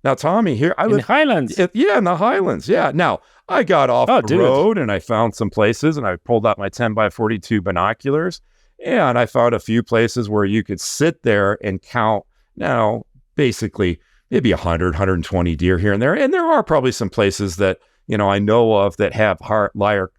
Now, Tommy, here I live in the Highlands. In the Highlands. Yeah. Now I got off the road and I found some places and I pulled out my 10x42 binoculars and I found a few places where you could sit there and count. Now, basically, maybe 100, 120 deer here and there. And there are probably some places that I know of that have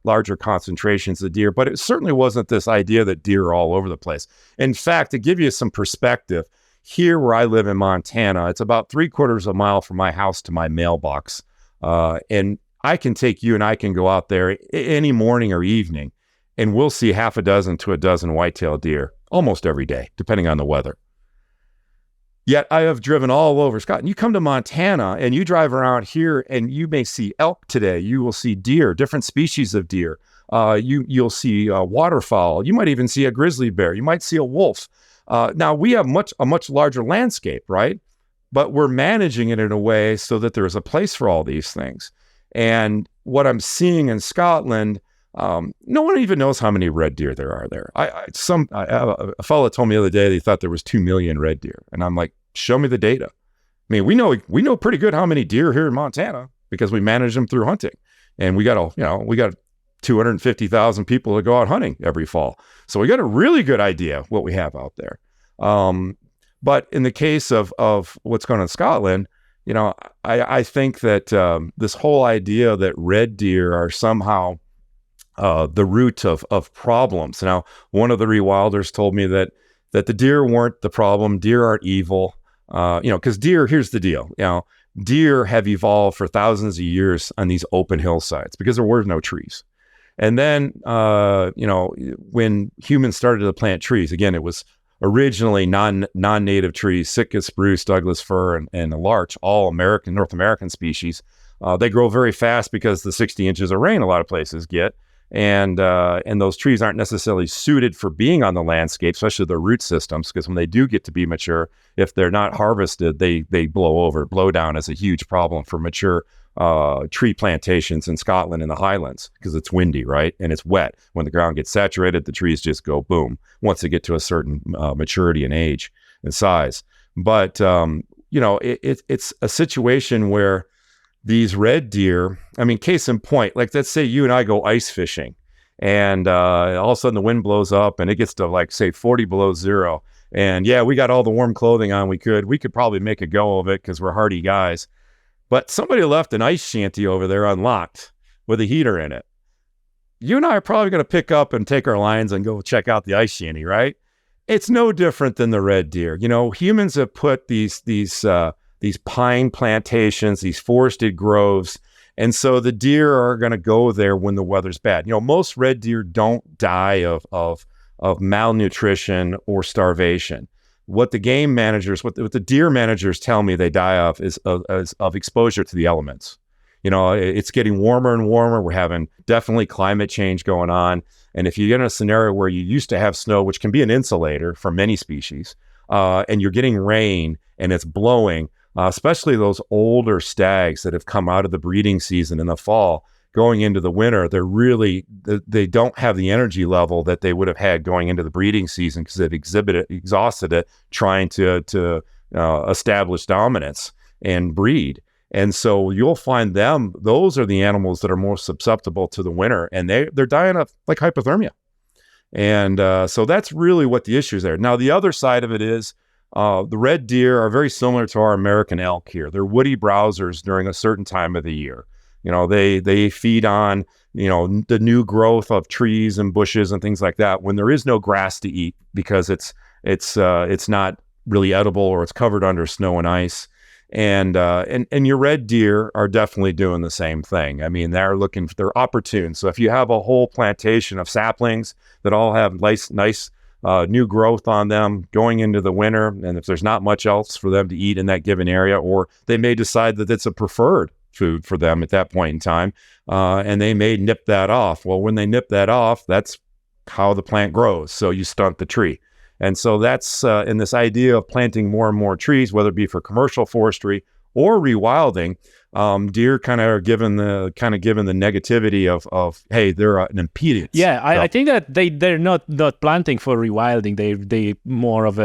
larger concentrations of deer, but it certainly wasn't this idea that deer are all over the place. In fact, to give you some perspective, here where I live in Montana, it's about 3/4 of a mile from my house to my mailbox. And I can take you and I can go out there any morning or evening, and we'll see half a dozen to a dozen white-tailed deer almost every day, depending on the weather. Yet I have driven all over Scotland. You come to Montana and you drive around here and you may see elk today. You will see deer, different species of deer. You'll see waterfowl. You might even see a grizzly bear. You might see a wolf. Now we have a much larger landscape, right? But we're managing it in a way so that there is a place for all these things. And what I'm seeing in Scotland, no one even knows how many red deer there are there. A fellow told me the other day they thought there was 2 million red deer, and I'm like, show me the data. I mean, we know pretty good how many deer here in Montana because we manage them through hunting, and we got 250,000 people that go out hunting every fall, so we got a really good idea what we have out there. But in the case of what's going on in Scotland, I think that this whole idea that red deer are somehow the root of problems. Now, one of the rewilders told me that the deer weren't the problem. Deer aren't evil. Because deer, here's the deal. Deer have evolved for thousands of years on these open hillsides because there were no trees. And then, when humans started to plant trees, again, it was originally non-native trees, Sitka spruce, Douglas fir, and the larch, all North American species. They grow very fast because the 60 inches of rain a lot of places get. And those trees aren't necessarily suited for being on the landscape, especially the root systems, because when they do get to be mature, if they're not harvested, they blow down as a huge problem for mature tree plantations in Scotland in the Highlands, because it's windy, right? And it's wet. When the ground gets saturated, the trees just go boom once they get to a certain maturity and age and size. But, it's a situation where these red deer, I mean, case in point, like let's say you and I go ice fishing and all of a sudden the wind blows up and it gets to like say 40 below zero. And yeah, we got all the warm clothing on we could probably make a go of it because we're hardy guys. But somebody left an ice shanty over there unlocked with a heater in it. You and I are probably going to pick up and take our lines and go check out the ice shanty, right? It's no different than the red deer. Humans have put these pine plantations, these forested groves. And so the deer are going to go there when the weather's bad. Most red deer don't die of malnutrition or starvation. What the game managers, what the deer managers tell me they die of is of exposure to the elements. It's getting warmer and warmer. We're having definitely climate change going on. And if you get in a scenario where you used to have snow, which can be an insulator for many species, and you're getting rain and it's blowing, especially those older stags that have come out of the breeding season in the fall, going into the winter, they don't have the energy level that they would have had going into the breeding season because they've exhausted it trying to establish dominance and breed. And so you'll find those are the animals that are more susceptible to the winter, and they're dying of like hypothermia. And so that's really what the issue is there. Now, the other side of it is the red deer are very similar to our American elk here. They're woody browsers during a certain time of the year. They feed on, the new growth of trees and bushes and things like that when there is no grass to eat because it's not really edible or it's covered under snow and ice. And your red deer are definitely doing the same thing. I mean, they're opportune. So if you have a whole plantation of saplings that all have nice new growth on them going into the winter, and if there's not much else for them to eat in that given area, or they may decide that it's a preferred food for them at that point in time, and they may nip that off. Well, when they nip that off, that's how the plant grows. So you stunt the tree. And so that's in this idea of planting more and more trees, whether it be for commercial forestry or rewilding, deer kind of given the negativity of hey, they're an impedance. Yeah, I think that they're not planting for rewilding. They more of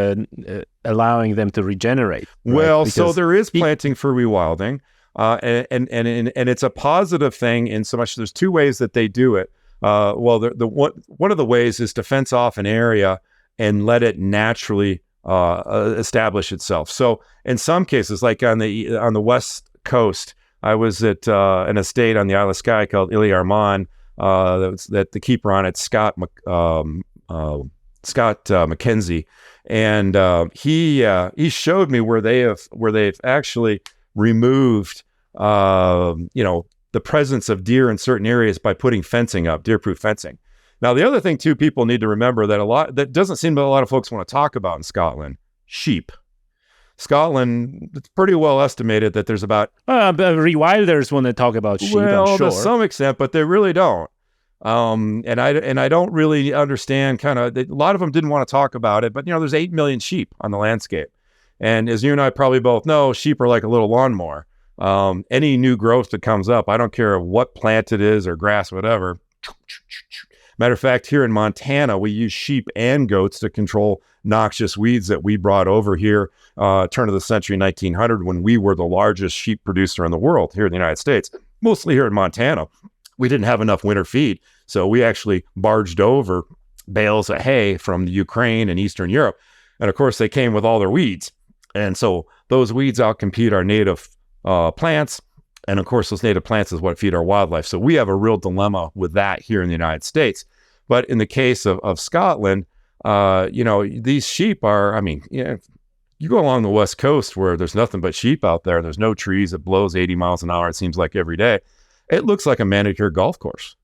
allowing them to regenerate. Right? Well, so there is planting for rewilding. And it's a positive thing in so much there's two ways that they do it. One of the ways is to fence off an area and let it naturally establish itself. So in some cases, like on the West Coast, I was at an estate on the Isle of Skye called Ile Armand. That the keeper on it, Scott McKenzie, and he showed me where they've actually removed the presence of deer in certain areas by putting fencing up, deer-proof fencing. Now, the other thing too, people need to remember that doesn't seem that a lot of folks want to talk about in Scotland: sheep. Scotland, it's pretty well estimated that there's about rewilders want to talk about sheep. Well, I'm sure. To some extent, but they really don't. And I don't really understand. A lot of them didn't want to talk about it, but there's 8 million sheep on the landscape. And as you and I probably both know, sheep are like a little lawnmower. Any new growth that comes up, I don't care what plant it is or grass, whatever. Matter of fact, here in Montana, we use sheep and goats to control noxious weeds that we brought over here turn of the century 1900 when we were the largest sheep producer in the world here in the United States, mostly here in Montana. We didn't have enough winter feed, so we actually barged over bales of hay from the Ukraine and Eastern Europe. And of course, they came with all their weeds. And so those weeds outcompete our native plants. And of course, those native plants is what feed our wildlife. So we have a real dilemma with that here in the United States. But in the case of Scotland, these sheep are, you go along the West Coast where there's nothing but sheep out there. There's no trees. It blows 80 miles an hour, it seems like, every day. It looks like a manicured golf course.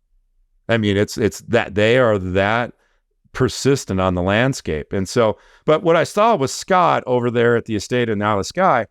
It's that they are that persistent on the landscape. And so, but what I saw was Scott over there at the estate in Isle of Skye.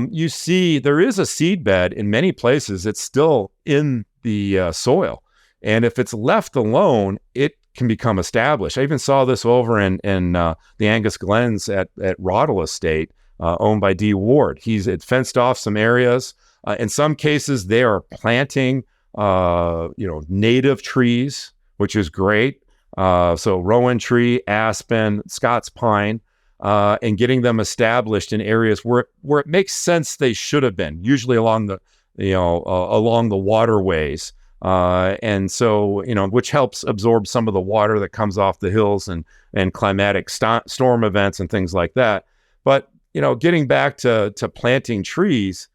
You see, there is a seed bed in many places. It's still in the soil. And if it's left alone, it can become established. I even saw this over in the Angus Glens at Roddle Estate, owned by D. Ward. It fenced off some areas. In some cases, they are planting, native trees, which is great. So rowan tree, aspen, Scots pine, and getting them established in areas where it makes sense they should have been, usually along the waterways. And so, which helps absorb some of the water that comes off the hills and climatic storm events and things like that. But, getting back to planting trees,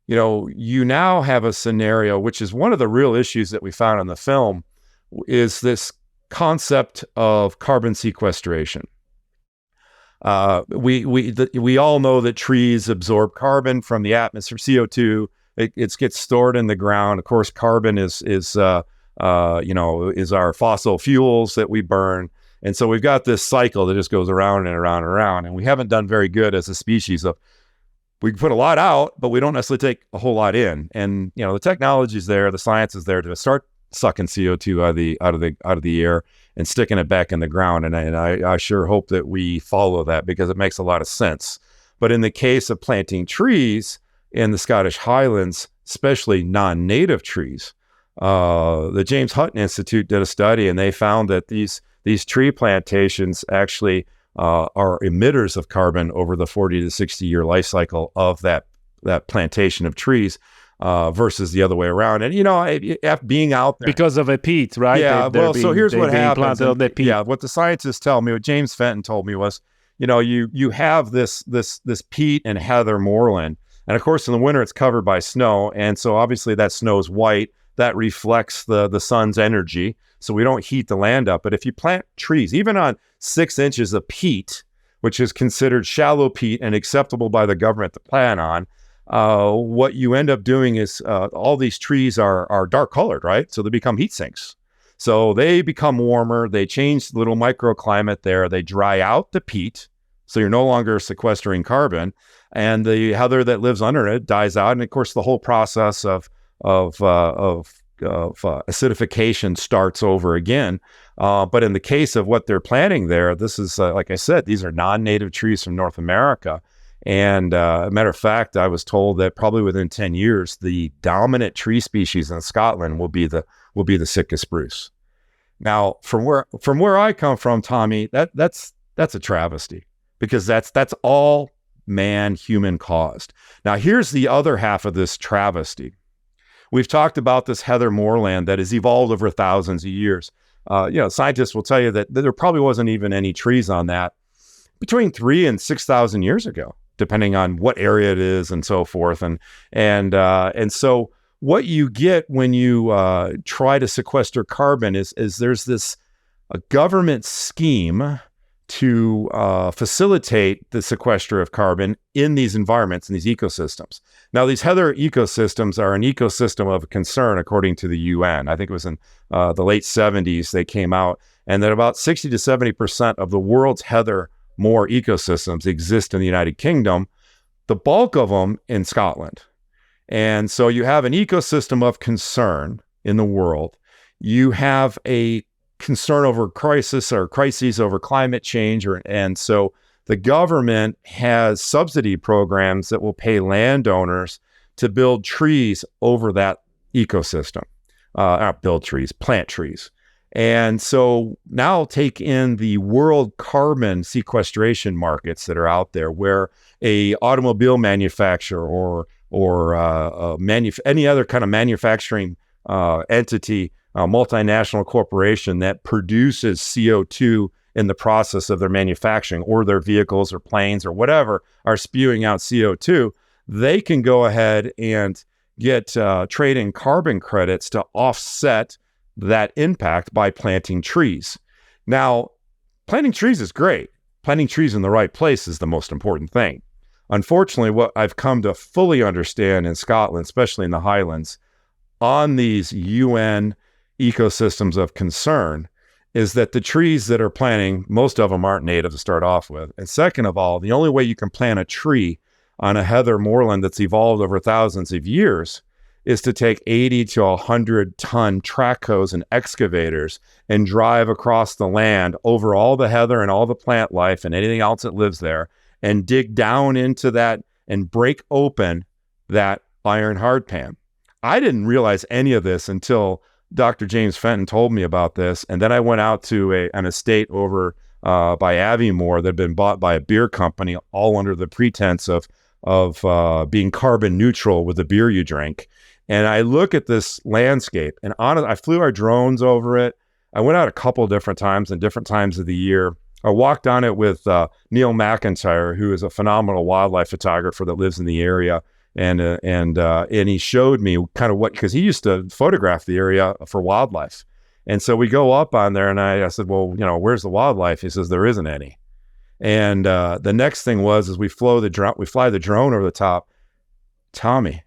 you now have a scenario, which is one of the real issues that we found in the film, is this concept of carbon sequestration. We all know that trees absorb carbon from the atmosphere, CO2. It gets stored in the ground. Of course, carbon is our fossil fuels that we burn. And so we've got this cycle that just goes around and around and around. And we haven't done very good as a species of, we put a lot out, but we don't necessarily take a whole lot in. And, the technology is there, the science is there to start sucking CO2 out of the air and sticking it back in the ground. And I sure hope that we follow that, because it makes a lot of sense. But in the case of planting trees in the Scottish Highlands, especially non-native trees, the James Hutton Institute did a study, and they found that these tree plantations actually are emitters of carbon over the 40 to 60 year life cycle of that plantation of trees, versus the other way around. And, being out there. Because of a peat, right? Yeah, so here's what happens. Yeah, what the scientists tell me, what James Fenton told me was, you have this peat and heather moorland. And of course, in the winter, it's covered by snow. And so obviously that snow is white. That reflects the sun's energy. So we don't heat the land up. But if you plant trees, even on 6 inches of peat, which is considered shallow peat and acceptable by the government to plant on, what you end up doing is all these trees are dark colored, right? So they become heat sinks. So they become warmer. They change the little microclimate there. They dry out the peat. So you're no longer sequestering carbon. And the heather that lives under it dies out. And of course, the whole process of acidification starts over again. But in the case of what they're planting there, this is, like I said, these are non-native trees from North America. And a matter of fact, I was told that probably within 10 years, the dominant tree species in Scotland will be the Sitka spruce. Now, from where I come from, Tommy, that's a travesty, because that's all human caused. Now, here's the other half of this travesty. We've talked about this heather moorland that has evolved over thousands of years. Scientists will tell you that there probably wasn't even any trees on that between 3,000 and 6,000 years ago, depending on what area it is and so forth. And so what you get when you try to sequester carbon is there's a government scheme to facilitate the sequester of carbon in these environments, in these ecosystems. Now, these heather ecosystems are an ecosystem of concern, according to the UN. I think it was in the late 70s they came out, and that about 60 to 70% of the world's heather moor ecosystems exist in the United Kingdom, the bulk of them in Scotland. And so you have an ecosystem of concern in the world. You have a concern over crises over climate change, and so the government has subsidy programs that will pay landowners to build trees over that ecosystem. Not build trees, plant trees. And so now take in the world carbon sequestration markets that are out there, where a automobile manufacturer or any other kind of manufacturing entity, a multinational corporation that produces CO2 in the process of their manufacturing, or their vehicles or planes or whatever are spewing out CO2, they can go ahead and get trade in carbon credits to offset that impact by planting trees. Now, planting trees is great. Planting trees in the right place is the most important thing. Unfortunately, what I've come to fully understand in Scotland, especially in the Highlands, on these UN ecosystems of concern, is that the trees that are planting, most of them aren't native to start off with. And second of all, the only way you can plant a tree on a heather moorland that's evolved over thousands of years is to take 80 to 100 ton track hoes and excavators and drive across the land over all the heather and all the plant life and anything else that lives there, and dig down into that and break open that iron hardpan. I didn't realize any of this until Dr. James Fenton told me about this. And then I went out to an estate over by Aviemore that had been bought by a beer company, all under the pretense of being carbon neutral with the beer you drink. And I look at this landscape, and I flew our drones over it. I went out a couple different times and different times of the year. I walked on it with Neil McIntyre, who is a phenomenal wildlife photographer that lives in the area. And he showed me kind of because he used to photograph the area for wildlife. And so we go up on there, and I said, well, where's the wildlife? He says, there isn't any. And the next thing is we fly the drone over the top. Tommy,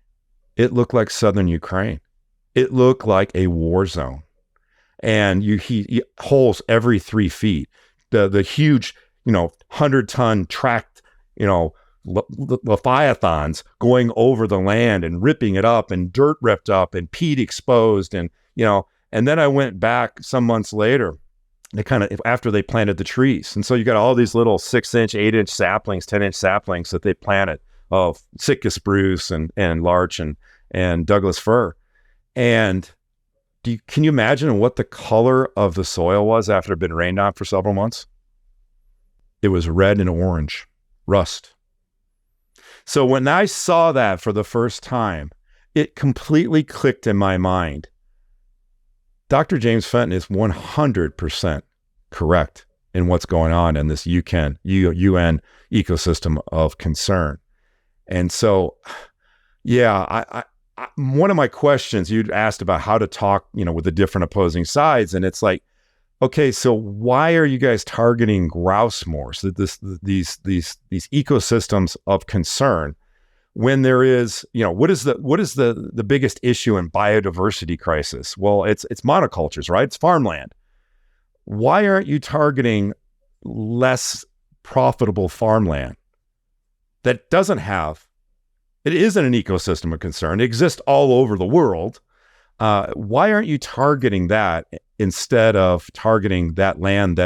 it looked like southern Ukraine. It looked like a war zone. And he holes every 3 feet. The huge, 100-ton tracked, leviathans going over the land and ripping it up, and dirt ripped up and peat exposed, and And then I went back some months later, after they planted the trees. And so you got all these little 6-inch, 8-inch saplings, 10-inch saplings that they planted of Sitka spruce and larch and Douglas fir. And can you imagine what the color of the soil was after it had been rained on for several months? It was red and orange, rust. So when I saw that for the first time, it completely clicked in my mind. Dr. James Fenton is 100% correct in what's going on in this UN ecosystem of concern. And so, yeah, one of my questions, you'd asked about how to talk, with the different opposing sides. And it's like, okay, so why are you guys targeting grouse more? So these ecosystems of concern, when there is, what is the biggest issue in biodiversity crisis? Well, it's monocultures, right? It's farmland. Why aren't you targeting less profitable farmland that it isn't an ecosystem of concern? It exists all over the world. Why aren't you targeting that instead of targeting that land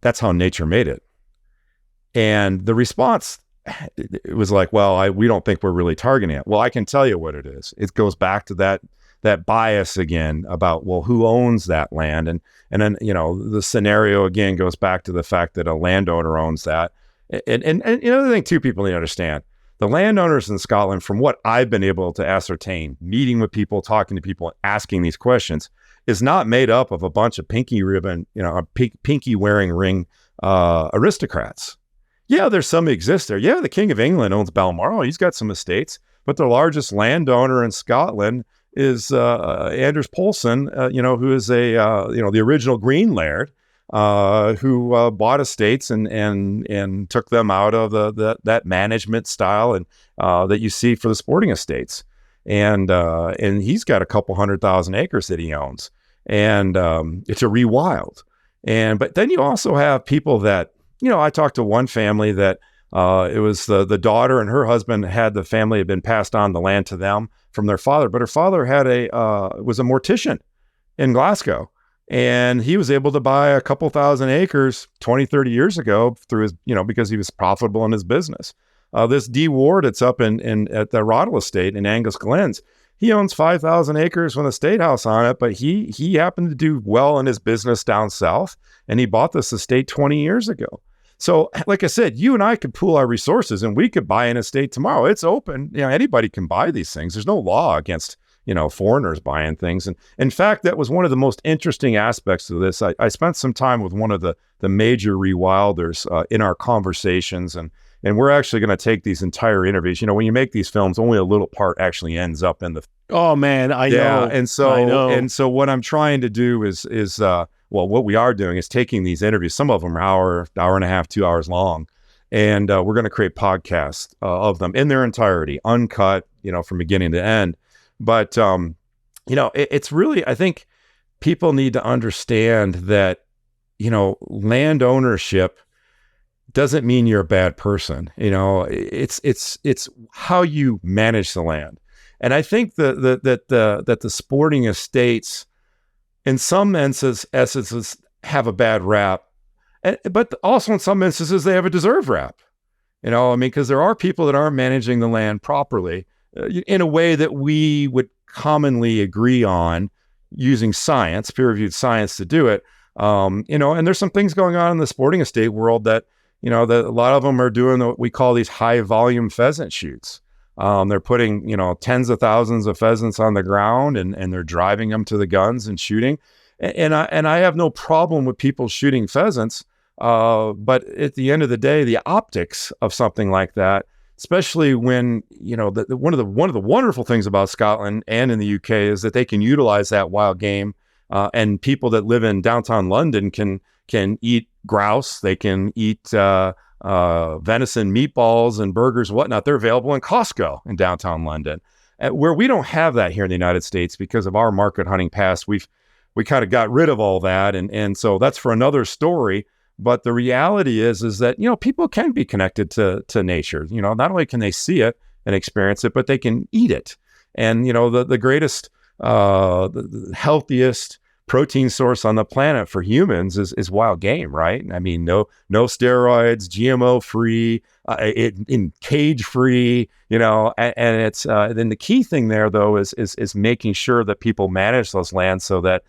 that's how nature made it? And the response, it was like, well, we don't think we're really targeting it. Well, I can tell you what it is. It goes back to that bias again about, well, who owns that land? And then, the scenario again goes back to the fact that a landowner owns that. And another thing too, people need to understand, the landowners in Scotland, from what I've been able to ascertain, meeting with people, talking to people, asking these questions, is not made up of a bunch of pinky wearing ring aristocrats. Yeah, there's some exist there. Yeah, the King of England owns Balmoral. He's got some estates, but the largest landowner in Scotland is Anders Poulsen, who is the original Green Laird, who bought estates and took them out of that management style and that you see for the sporting estates. And he's got a couple 100,000 acres that he owns, and it's a rewild. But then you also have people that, I talked to one family that it was the daughter and her husband the family had been passed on the land to them from their father, but her father was a mortician in Glasgow, and he was able to buy a couple thousand acres 20, 30 years ago through his, because he was profitable in his business. This D Ward, it's up at the Roddle estate in Angus Glens. He owns 5,000 acres with a state house on it, but he happened to do well in his business down south, and he bought this estate 20 years ago. So, like I said, you and I could pool our resources and we could buy an estate tomorrow. It's open. Anybody can buy these things. There's no law against, foreigners buying things. And in fact, that was one of the most interesting aspects of this. I spent some time with one of the major rewilders in our conversations, and we're actually going to take these entire interviews. When you make these films, only a little part actually ends up in the. Oh man, I know. And so what I'm trying to do is what we are doing is taking these interviews. Some of them are hour and a half, 2 hours long, and we're going to create podcasts of them in their entirety, uncut, from beginning to end. But it's really, I think people need to understand that land ownership doesn't mean you're a bad person. It's how you manage the land. And I think that the sporting estates, in some instances, have a bad rap, but also in some instances they have a deserved rap. Because there are people that aren't managing the land properly in a way that we would commonly agree on using science, peer-reviewed science, to do it. And there's some things going on in the sporting estate world that that a lot of them are doing what we call these high-volume pheasant shoots. They're putting, tens of thousands of pheasants on the ground and they're driving them to the guns and shooting. And I have no problem with people shooting pheasants. But at the end of the day, the optics of something like that, especially when, one of the wonderful things about Scotland and in the UK is that they can utilize that wild game. And people that live in downtown London can eat grouse. They can eat, venison meatballs and burgers and whatnot. They're available in Costco in downtown London, where we don't have that here in the United States because of our market hunting past. We kind of got rid of all that. And so that's for another story. But the reality is that, people can be connected to nature. Not only can they see it and experience it, but they can eat it. And, the greatest the healthiest protein source on the planet for humans is wild game, right? I mean, no steroids, GMO free, in cage free, and it's then the key thing there though is making sure that people manage those lands so that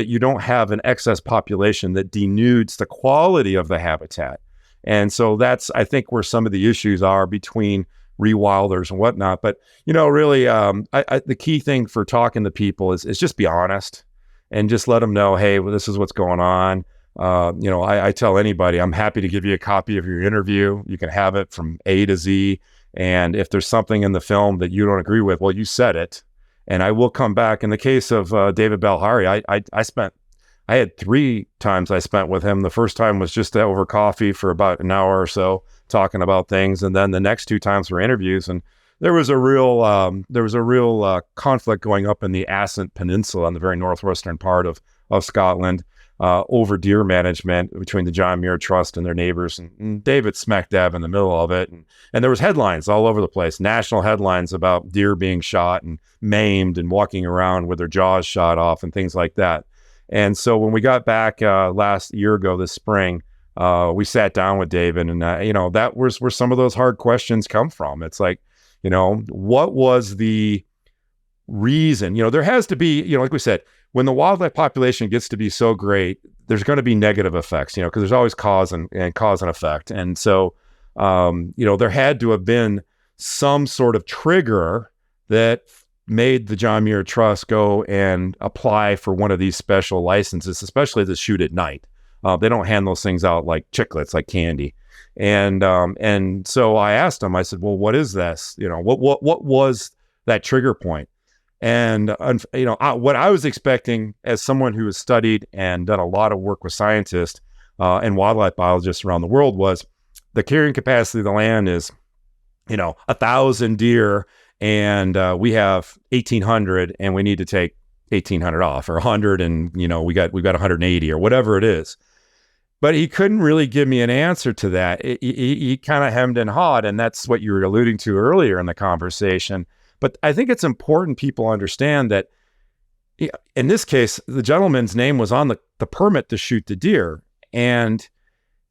you don't have an excess population that denudes the quality of the habitat. And so that's, I think, where some of the issues are between rewilders and whatnot. But really, the key thing for talking to people is just be honest. And just let them know, hey, well, this is what's going on. I tell anybody, I'm happy to give you a copy of your interview. You can have it from A to Z. And if there's something in the film that you don't agree with, well, you said it. And I will come back. In the case of David Balhari, I had 3 times I spent with him. The first time was just over coffee for about an hour or so, talking about things. And then the next 2 times were interviews. And there was a real conflict going up in the Assynt Peninsula on the very northwestern part of Scotland over deer management between the John Muir Trust and their neighbors. And David smack dab in the middle of it. And there was headlines all over the place, national headlines about deer being shot and maimed and walking around with their jaws shot off and things like that. And so when we got back last year ago, this spring, we sat down with David, and that was where some of those hard questions come from. It's like, what was the reason? There has to be, like we said, when the wildlife population gets to be so great, there's going to be negative effects, because there's always cause and effect. And so, there had to have been some sort of trigger that made the John Muir Trust go and apply for one of these special licenses, especially to shoot at night. They don't hand those things out like chiclets, like candy. And so I asked him, I said, well, what is this? What was that trigger point? And, what I was expecting as someone who has studied and done a lot of work with scientists and wildlife biologists around the world was the carrying capacity of the land is, 1,000 deer, and we have 1,800, and we need to take 1,800 off, or 100, and, we got 180 or whatever it is. But he couldn't really give me an answer to that. He kind of hemmed and hawed, and that's what you were alluding to earlier in the conversation. But I think it's important people understand that in this case, the gentleman's name was on the permit to shoot the deer. And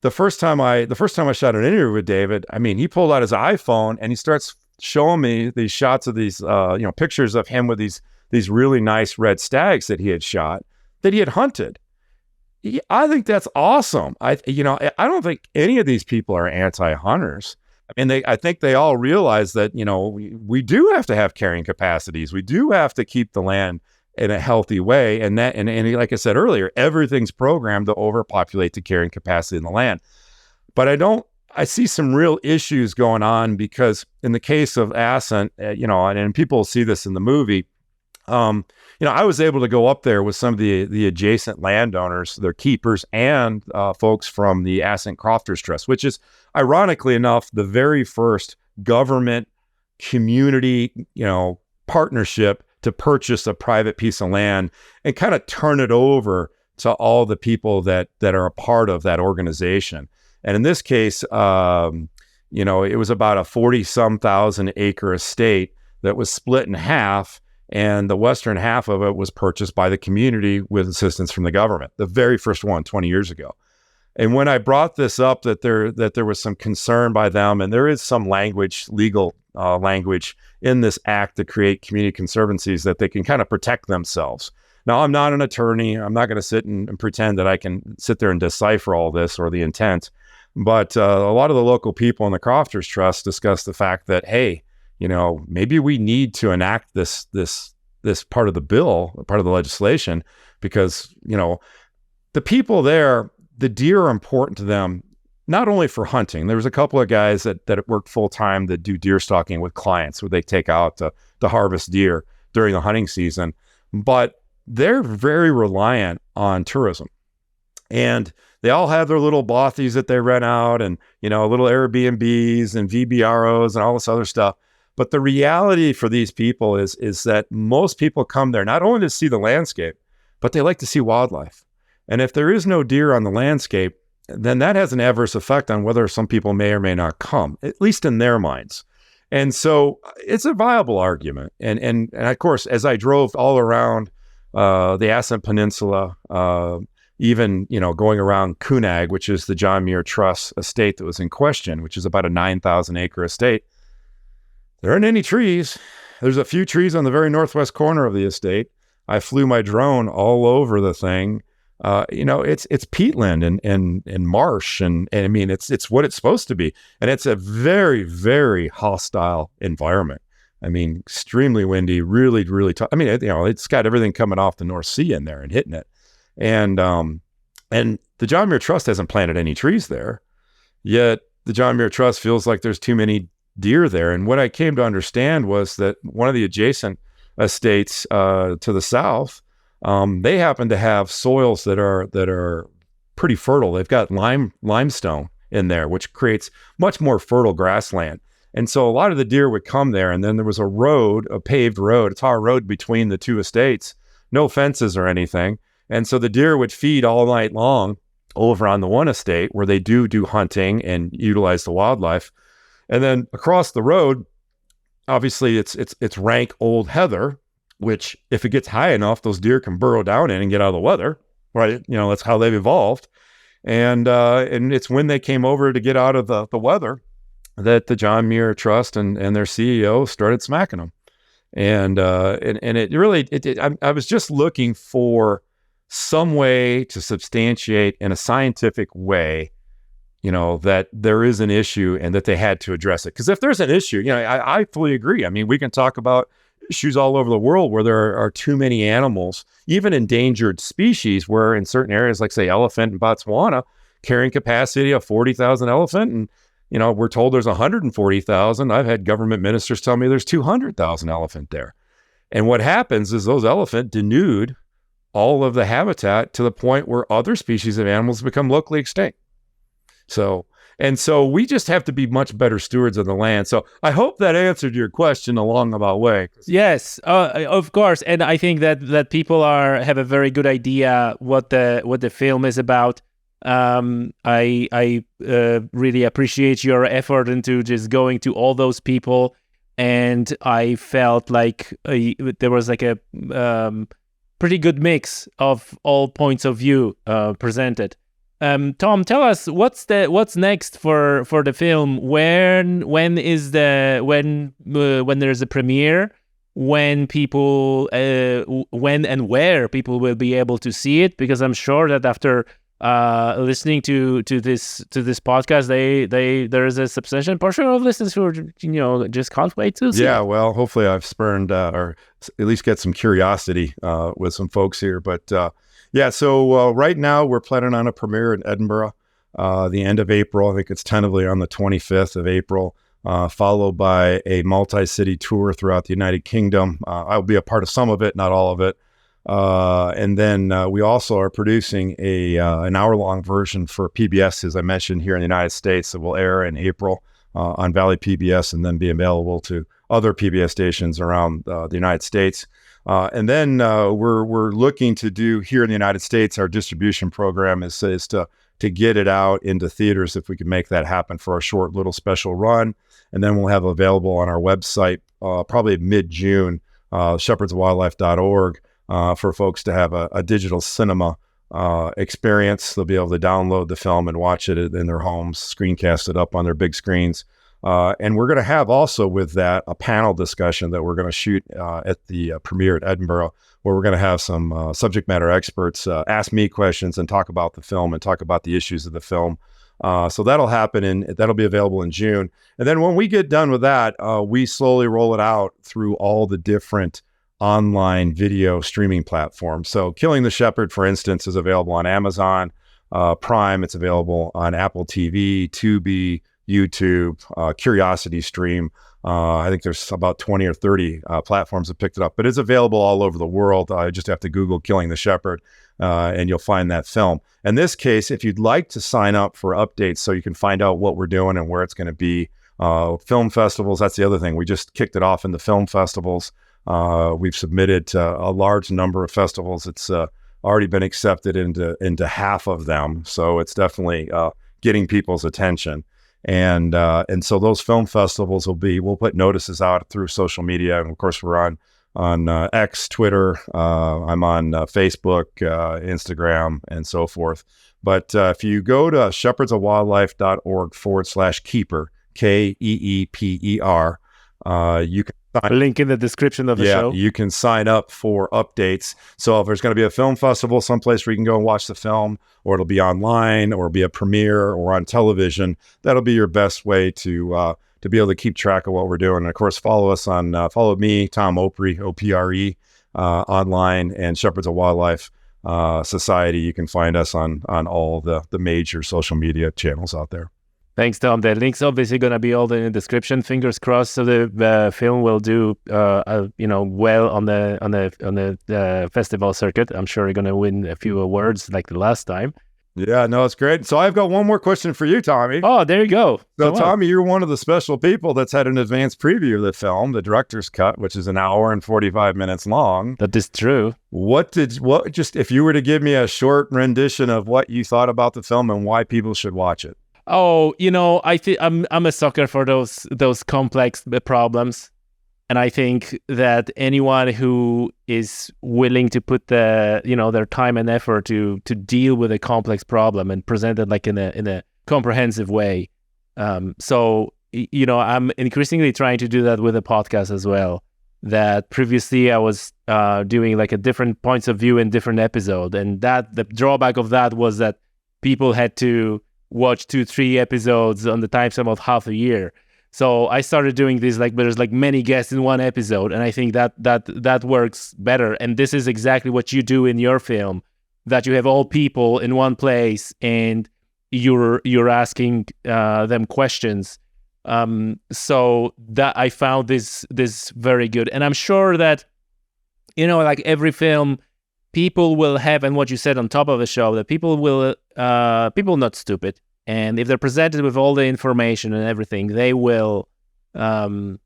the first time I shot an interview with David, he pulled out his iPhone and he starts showing me these shots of these, pictures of him with these really nice red stags that he had shot, that he had hunted. I think that's awesome. I don't think any of these people are anti-hunters. I think they all realize that, we do have to have carrying capacities. We do have to keep the land in a healthy way. And like I said earlier, everything's programmed to overpopulate the carrying capacity in the land. But I see some real issues going on, because in the case of Assynt, and people see this in the movie, I was able to go up there with some of the adjacent landowners, their keepers, and folks from the Assynt Crofters Trust, which is, ironically enough, the very first government community, partnership to purchase a private piece of land and kind of turn it over to all the people that are a part of that organization. And in this case, it was about a 40-some thousand acre estate that was split in half. And the western half of it was purchased by the community with assistance from the government, the very first one 20 years ago. And when I brought this up, that there was some concern by them, and there is some legal language in this act to create community conservancies that they can kind of protect themselves. Now, I'm not an attorney. I'm not going to sit and pretend that I can sit there and decipher all this or the intent. But a lot of the local people in the Crofters Trust discussed the fact that, hey, maybe we need to enact this part of the bill, part of the legislation, because, the people there, the deer are important to them, not only for hunting. There was a couple of guys that worked full-time that do deer stalking with clients, where they take out to harvest deer during the hunting season, but they're very reliant on tourism. And they all have their little bothies that they rent out, and, little Airbnbs and VBROs and all this other stuff. But the reality for these people is that most people come there not only to see the landscape, but they like to see wildlife. And if there is no deer on the landscape, then that has an adverse effect on whether some people may or may not come, at least in their minds. And so it's a viable argument. And of course, as I drove all around the Ascent Peninsula, even, going around Cunag, which is the John Muir Trust estate that was in question, which is about a 9,000 acre estate, there aren't any trees. There's a few trees on the very northwest corner of the estate. I flew my drone all over the thing. It's peatland and marsh, and I mean, it's what it's supposed to be. And it's a very, very hostile environment. I mean, extremely windy, really, really tough. I mean, it's got everything coming off the North Sea in there and hitting it. And the John Muir Trust hasn't planted any trees there, yet the John Muir Trust feels like there's too many deer there. And what I came to understand was that one of the adjacent estates to the south, they happen to have soils that are pretty fertile. They've got limestone in there, which creates much more fertile grassland. And so a lot of the deer would come there, and then there was a paved road, a tar road between the two estates, no fences or anything. And so the deer would feed all night long over on the one estate where they do hunting and utilize the wildlife. And then across the road, obviously it's rank old heather, which if it gets high enough, those deer can burrow down in and get out of the weather, right? That's how they've evolved. And it's when they came over to get out of the weather that the John Muir Trust and their CEO started smacking them. And it really, I was just looking for some way to substantiate in a scientific way, that there is an issue and that they had to address it. Because if there's an issue, I fully agree. I mean, we can talk about issues all over the world where there are too many animals, even endangered species, where in certain areas, like say elephant in Botswana, carrying capacity of 40,000 elephant, and we're told there's 140,000. I've had government ministers tell me there's 200,000 elephant there. And what happens is those elephant denude all of the habitat to the point where other species of animals become locally extinct. So we just have to be much better stewards of the land. So I hope that answered your question along about way. Yes, of course. And I think that people have a very good idea what the film is about. I really appreciate your effort into just going to all those people, and I felt like there was like a pretty good mix of all points of view presented. Tom, tell us what's next for the film. When there's a premiere, when and where people will be able to see it? Because I'm sure that after listening to this podcast, there is a substantial portion of listeners who are, just can't wait to see. Yeah, well, hopefully I've spurned or at least get some curiosity with some folks here. But so right now we're planning on a premiere in Edinburgh, the end of April. I think it's tentatively on the 25th of April, followed by a multi-city tour throughout the United Kingdom. I'll be a part of some of it, not all of it. And then we also are producing an hour-long version for PBS, as I mentioned, here in the United States, that will air in April on Valley PBS and then be available to other PBS stations around the United States. And then we're looking to do here in the United States, our distribution program is to get it out into theaters, if we can make that happen, for a short little special run. And then we'll have available on our website probably mid-June, shepherdsofwildlife.org. For folks to have a digital cinema experience. They'll be able to download the film and watch it in their homes, screencast it up on their big screens. And we're going to have also with that a panel discussion that we're going to shoot at the premiere at Edinburgh, where we're going to have some subject matter experts ask me questions and talk about the film and talk about the issues of the film. So that'll happen, and that'll be available in June. And then when we get done with that, we slowly roll it out through all the different online video streaming platforms. So Killing the Shepherd, for instance, is available on Amazon Prime. It's available on Apple TV, Tubi, YouTube, Curiosity Stream. I think there's about 20 or 30 platforms that picked it up, but it's available all over the world. You just have to Google Killing the Shepherd and you'll find that film. In this case, if you'd like to sign up for updates so you can find out what we're doing and where it's going to be, film festivals, that's the other thing. We just kicked it off in the film festivals. We've submitted to a large number of festivals. It's already been accepted into half of them. So it's definitely getting people's attention. And so those film festivals we'll put notices out through social media. And of course, we're on X, Twitter. I'm on Facebook, Instagram, and so forth. But if you go to shepherdsofwildlife.org/keeper, KEEPER, you can link in the description of the show. You can sign up for updates. So if there's going to be a film festival someplace where you can go and watch the film, or it'll be online, or be a premiere, or on television, that'll be your best way to be able to keep track of what we're doing. And of course, follow me, Tom Opre, OPRE, online, and Shepherds of Wildlife Society. You can find us on all the major social media channels out there. Thanks, Tom. The link's obviously going to be all in the description. Fingers crossed, so the film will do, well on the festival circuit. I'm sure you're going to win a few awards like the last time. Yeah, no, it's great. So I've got one more question for you, Tommy. Oh, there you go. So, Tommy, you're one of the special people that's had an advanced preview of the film, the director's cut, which is an hour and 45 minutes long. That is true. If you were to give me a short rendition of what you thought about the film and why people should watch it? Oh, I think I'm a sucker for those complex problems, and I think that anyone who is willing to put their time and effort to deal with a complex problem and present it like in a comprehensive way. So I'm increasingly trying to do that with the podcast as well. That previously I was doing like a different points of view in different episodes, and that the drawback of that was that people had to watch 2-3 episodes on the time span of half a year. So I started doing this there's many guests in one episode, and I think that works better. And this is exactly what you do in your film, that you have all people in one place and you're asking them questions. So that I found this very good, and I'm sure that like every film, people will have, and what you said on top of the show, that people not stupid, and if they're presented with all the information and everything, they will have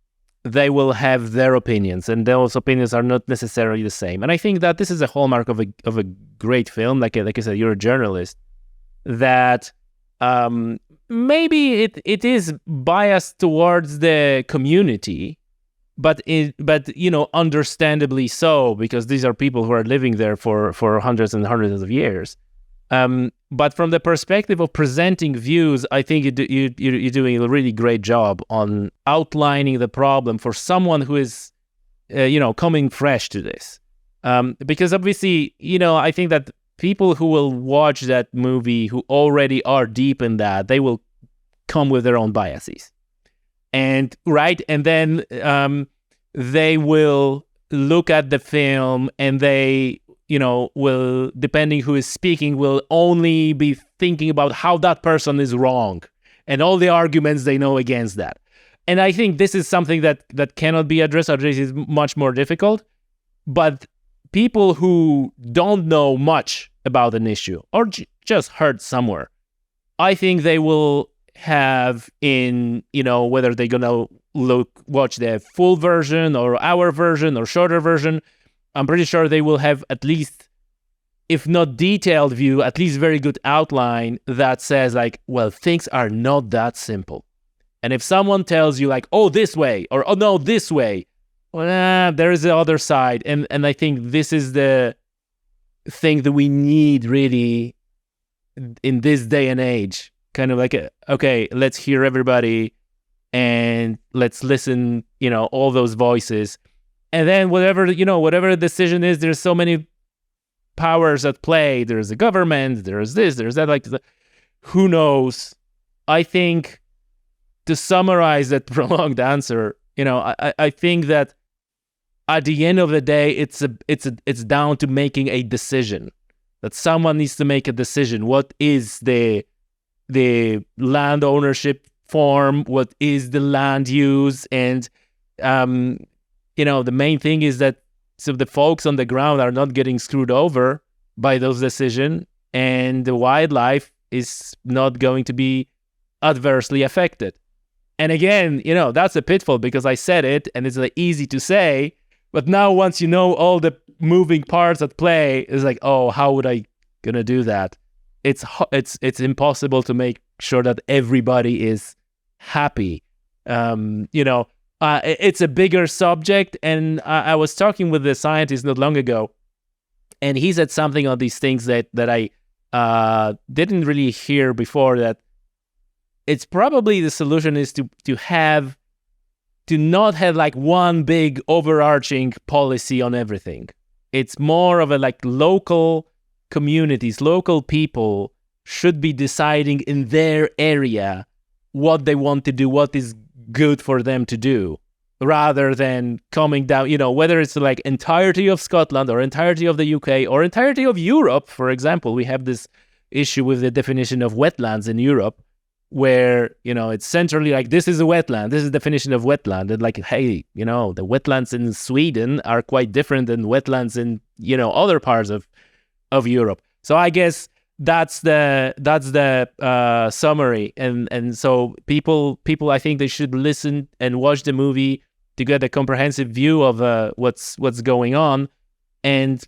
their opinions, and those opinions are not necessarily the same. And I think that this is a hallmark of a great film. Like I said, you're a journalist, that maybe it is biased towards the community, but understandably so, because these are people who are living there for hundreds and hundreds of years. But from the perspective of presenting views, I think you're doing a really great job on outlining the problem for someone who is, coming fresh to this. Because obviously, I think that people who will watch that movie, who already are deep in that, they will come with their own biases. And then they will look at the film, and they, will, depending who is speaking, will only be thinking about how that person is wrong and all the arguments they know against that. And I think this is something that cannot be addressed, or this is much more difficult. But people who don't know much about an issue, or just heard somewhere, I think they will have in, whether they're gonna watch the full version or our version or shorter version, I'm pretty sure they will have at least, if not detailed view, at least very good outline that says things are not that simple. And if someone tells you oh, this way, or oh no, this way, there is the other side. And I think this is the thing that we need really in this day and age. Kind of okay, let's hear everybody and let's listen, all those voices. And then whatever the decision is, there's so many powers at play. There's the government, there's this, there's that, who knows? I think, to summarize that prolonged answer, I think that at the end of the day, it's down to making a decision. That someone needs to make a decision. What is the land ownership form? What is the land use? And the main thing is that so the folks on the ground are not getting screwed over by those decisions, and the wildlife is not going to be adversely affected. And again, that's a pitfall, because I said it and it's easy to say, but now once you know all the moving parts at play, it's oh, how would I gonna do that? It's impossible to make sure that everybody is happy. It's a bigger subject, and I was talking with the scientist not long ago, and he said something on these things that I didn't really hear before, that it's probably the solution is to not have like one big overarching policy on everything. It's more of a like local communities, local people should be deciding in their area what they want to do, what is good for them to do, rather than coming down, whether it's like entirety of Scotland or entirety of the UK or entirety of Europe. For example, we have this issue with the definition of wetlands in Europe, where, it's centrally like, this is a wetland, this is the definition of wetland. And like, hey, the wetlands in Sweden are quite different than wetlands in, other parts of Europe. So I guess that's the summary. And so people, I think they should listen and watch the movie to get a comprehensive view of what's going on, and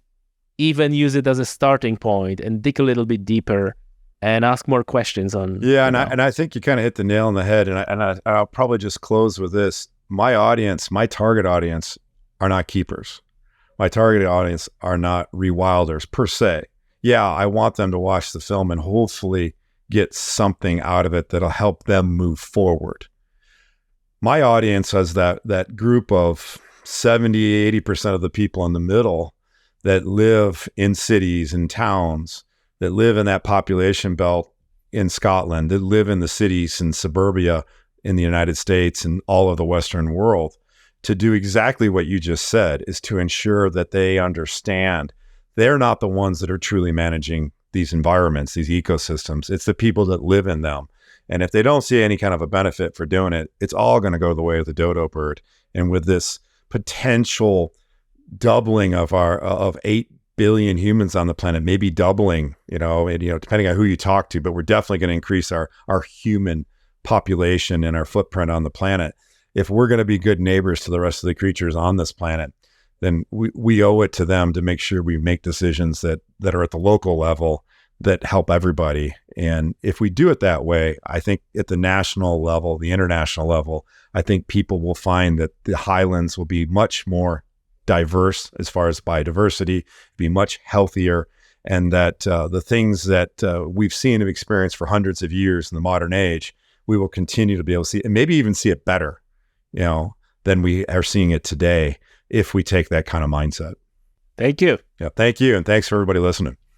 even use it as a starting point and dig a little bit deeper and ask more questions on. Yeah, and I think you kind of hit the nail on the head. And I'll probably just close with this: my target audience, are not keepers. My target audience are not rewilders per se. Yeah, I want them to watch the film and hopefully get something out of it that'll help them move forward. My audience is that group of 70-80% of the people in the middle that live in cities and towns, that live in that population belt in Scotland, that live in the cities and suburbia in the United States and all of the Western world, to do exactly what you just said, is to ensure that they understand they're not the ones that are truly managing these environments, these ecosystems. It's the people that live in them. And if they don't see any kind of a benefit for doing it, it's all going to go the way of the dodo bird. And with this potential doubling of 8 billion humans on the planet, maybe doubling, depending on who you talk to, but we're definitely going to increase our human population and our footprint on the planet. If we're going to be good neighbors to the rest of the creatures on this planet, then we owe it to them to make sure we make decisions that are at the local level that help everybody. And if we do it that way, I think at the national level, the international level, I think people will find that the highlands will be much more diverse as far as biodiversity, be much healthier, and that the things that we've seen and experienced for hundreds of years in the modern age, we will continue to be able to see, and maybe even see it better, than we are seeing it today, if we take that kind of mindset. Thank you. Yeah, thank you. And thanks for everybody listening.